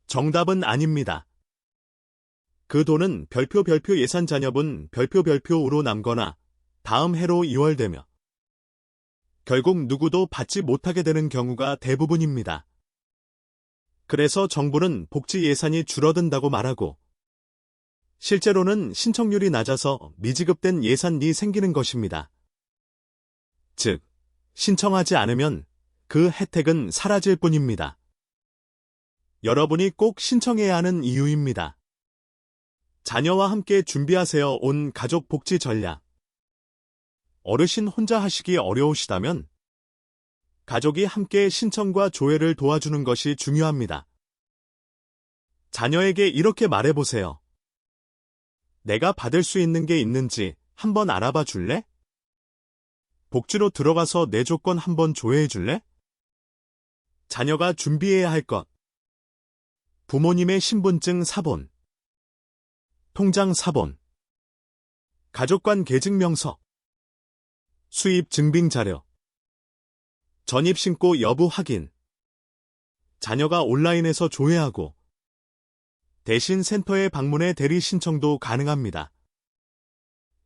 정답은 아닙니다. 그 돈은 별표 예산 잔여분 별표로 남거나 다음 해로 이월되며 결국 누구도 받지 못하게 되는 경우가 대부분입니다. 그래서 정부는 복지 예산이 줄어든다고 말하고 실제로는 신청률이 낮아서 미지급된 예산이 생기는 것입니다. 즉, 신청하지 않으면 그 혜택은 사라질 뿐입니다. 여러분이 꼭 신청해야 하는 이유입니다. 자녀와 함께 준비하세요. 온 가족 복지 전략. 어르신 혼자 하시기 어려우시다면 가족이 함께 신청과 조회를 도와주는 것이 중요합니다. 자녀에게 이렇게 말해보세요. 내가 받을 수 있는 게 있는지 한번 알아봐 줄래? 복지로 들어가서 내 조건 한번 조회해 줄래? 자녀가 준비해야 할 것. 부모님의 신분증 사본, 통장 사본, 가족관 계증명서, 수입 증빙 자료, 전입신고 여부 확인, 자녀가 온라인에서 조회하고 대신 센터에 방문해 대리 신청도 가능합니다.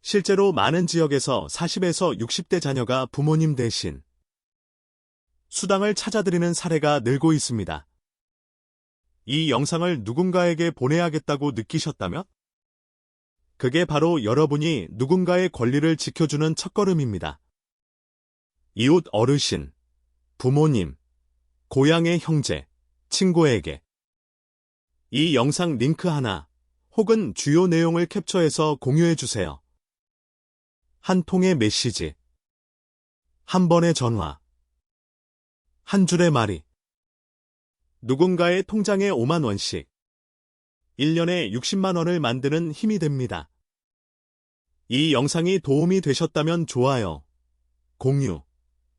실제로 많은 지역에서 40에서 60대 자녀가 부모님 대신 수당을 찾아드리는 사례가 늘고 있습니다. 이 영상을 누군가에게 보내야겠다고 느끼셨다면? 그게 바로 여러분이 누군가의 권리를 지켜주는 첫걸음입니다. 이웃 어르신, 부모님, 고향의 형제, 친구에게 이 영상 링크 하나 혹은 주요 내용을 캡처해서 공유해주세요. 한 통의 메시지, 한 번의 전화, 한 줄의 말이 누군가의 통장에 5만 원씩 1년에 60만 원을 만드는 힘이 됩니다. 이 영상이 도움이 되셨다면 좋아요, 공유,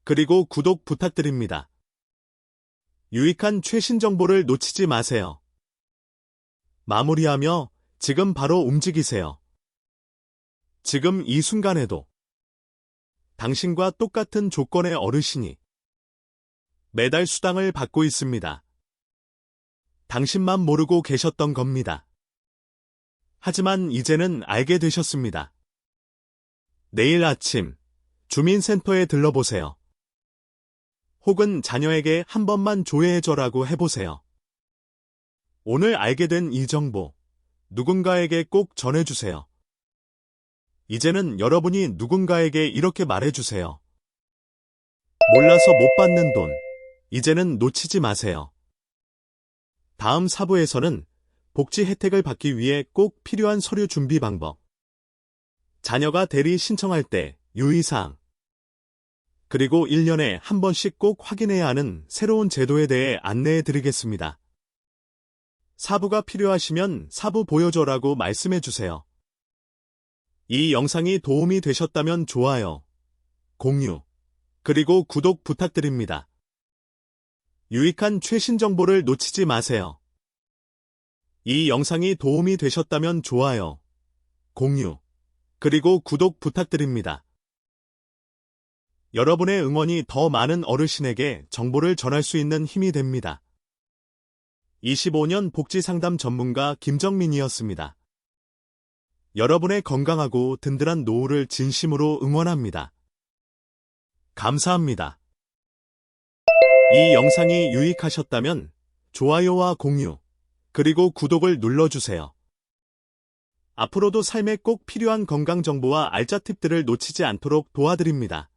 그리고 구독 부탁드립니다. 유익한 최신 정보를 놓치지 마세요. 마무리하며 지금 바로 움직이세요. 지금 이 순간에도 당신과 똑같은 조건의 어르신이 매달 수당을 받고 있습니다. 당신만 모르고 계셨던 겁니다. 하지만 이제는 알게 되셨습니다. 내일 아침 주민센터에 들러보세요. 혹은 자녀에게 한 번만 조회해줘라고 해보세요. 오늘 알게 된 이 정보 누군가에게 꼭 전해주세요. 이제는 여러분이 누군가에게 이렇게 말해주세요. 몰라서 못 받는 돈, 이제는 놓치지 마세요. 다음 4부에서는 복지 혜택을 받기 위해 꼭 필요한 서류 준비 방법, 자녀가 대리 신청할 때 유의사항, 그리고 1년에 한 번씩 꼭 확인해야 하는 새로운 제도에 대해 안내해 드리겠습니다. 4부가 필요하시면 4부 보여줘라고 말씀해 주세요. 이 영상이 도움이 되셨다면 좋아요, 공유, 그리고 구독 부탁드립니다. 유익한 최신 정보를 놓치지 마세요. 이 영상이 도움이 되셨다면 좋아요, 공유, 그리고 구독 부탁드립니다. 여러분의 응원이 더 많은 어르신에게 정보를 전할 수 있는 힘이 됩니다. 25년 복지상담 전문가 김정민이었습니다. 여러분의 건강하고 든든한 노후를 진심으로 응원합니다. 감사합니다. 이 영상이 유익하셨다면 좋아요와 공유, 그리고 구독을 눌러주세요. 앞으로도 삶에 꼭 필요한 건강 정보와 알짜 팁들을 놓치지 않도록 도와드립니다.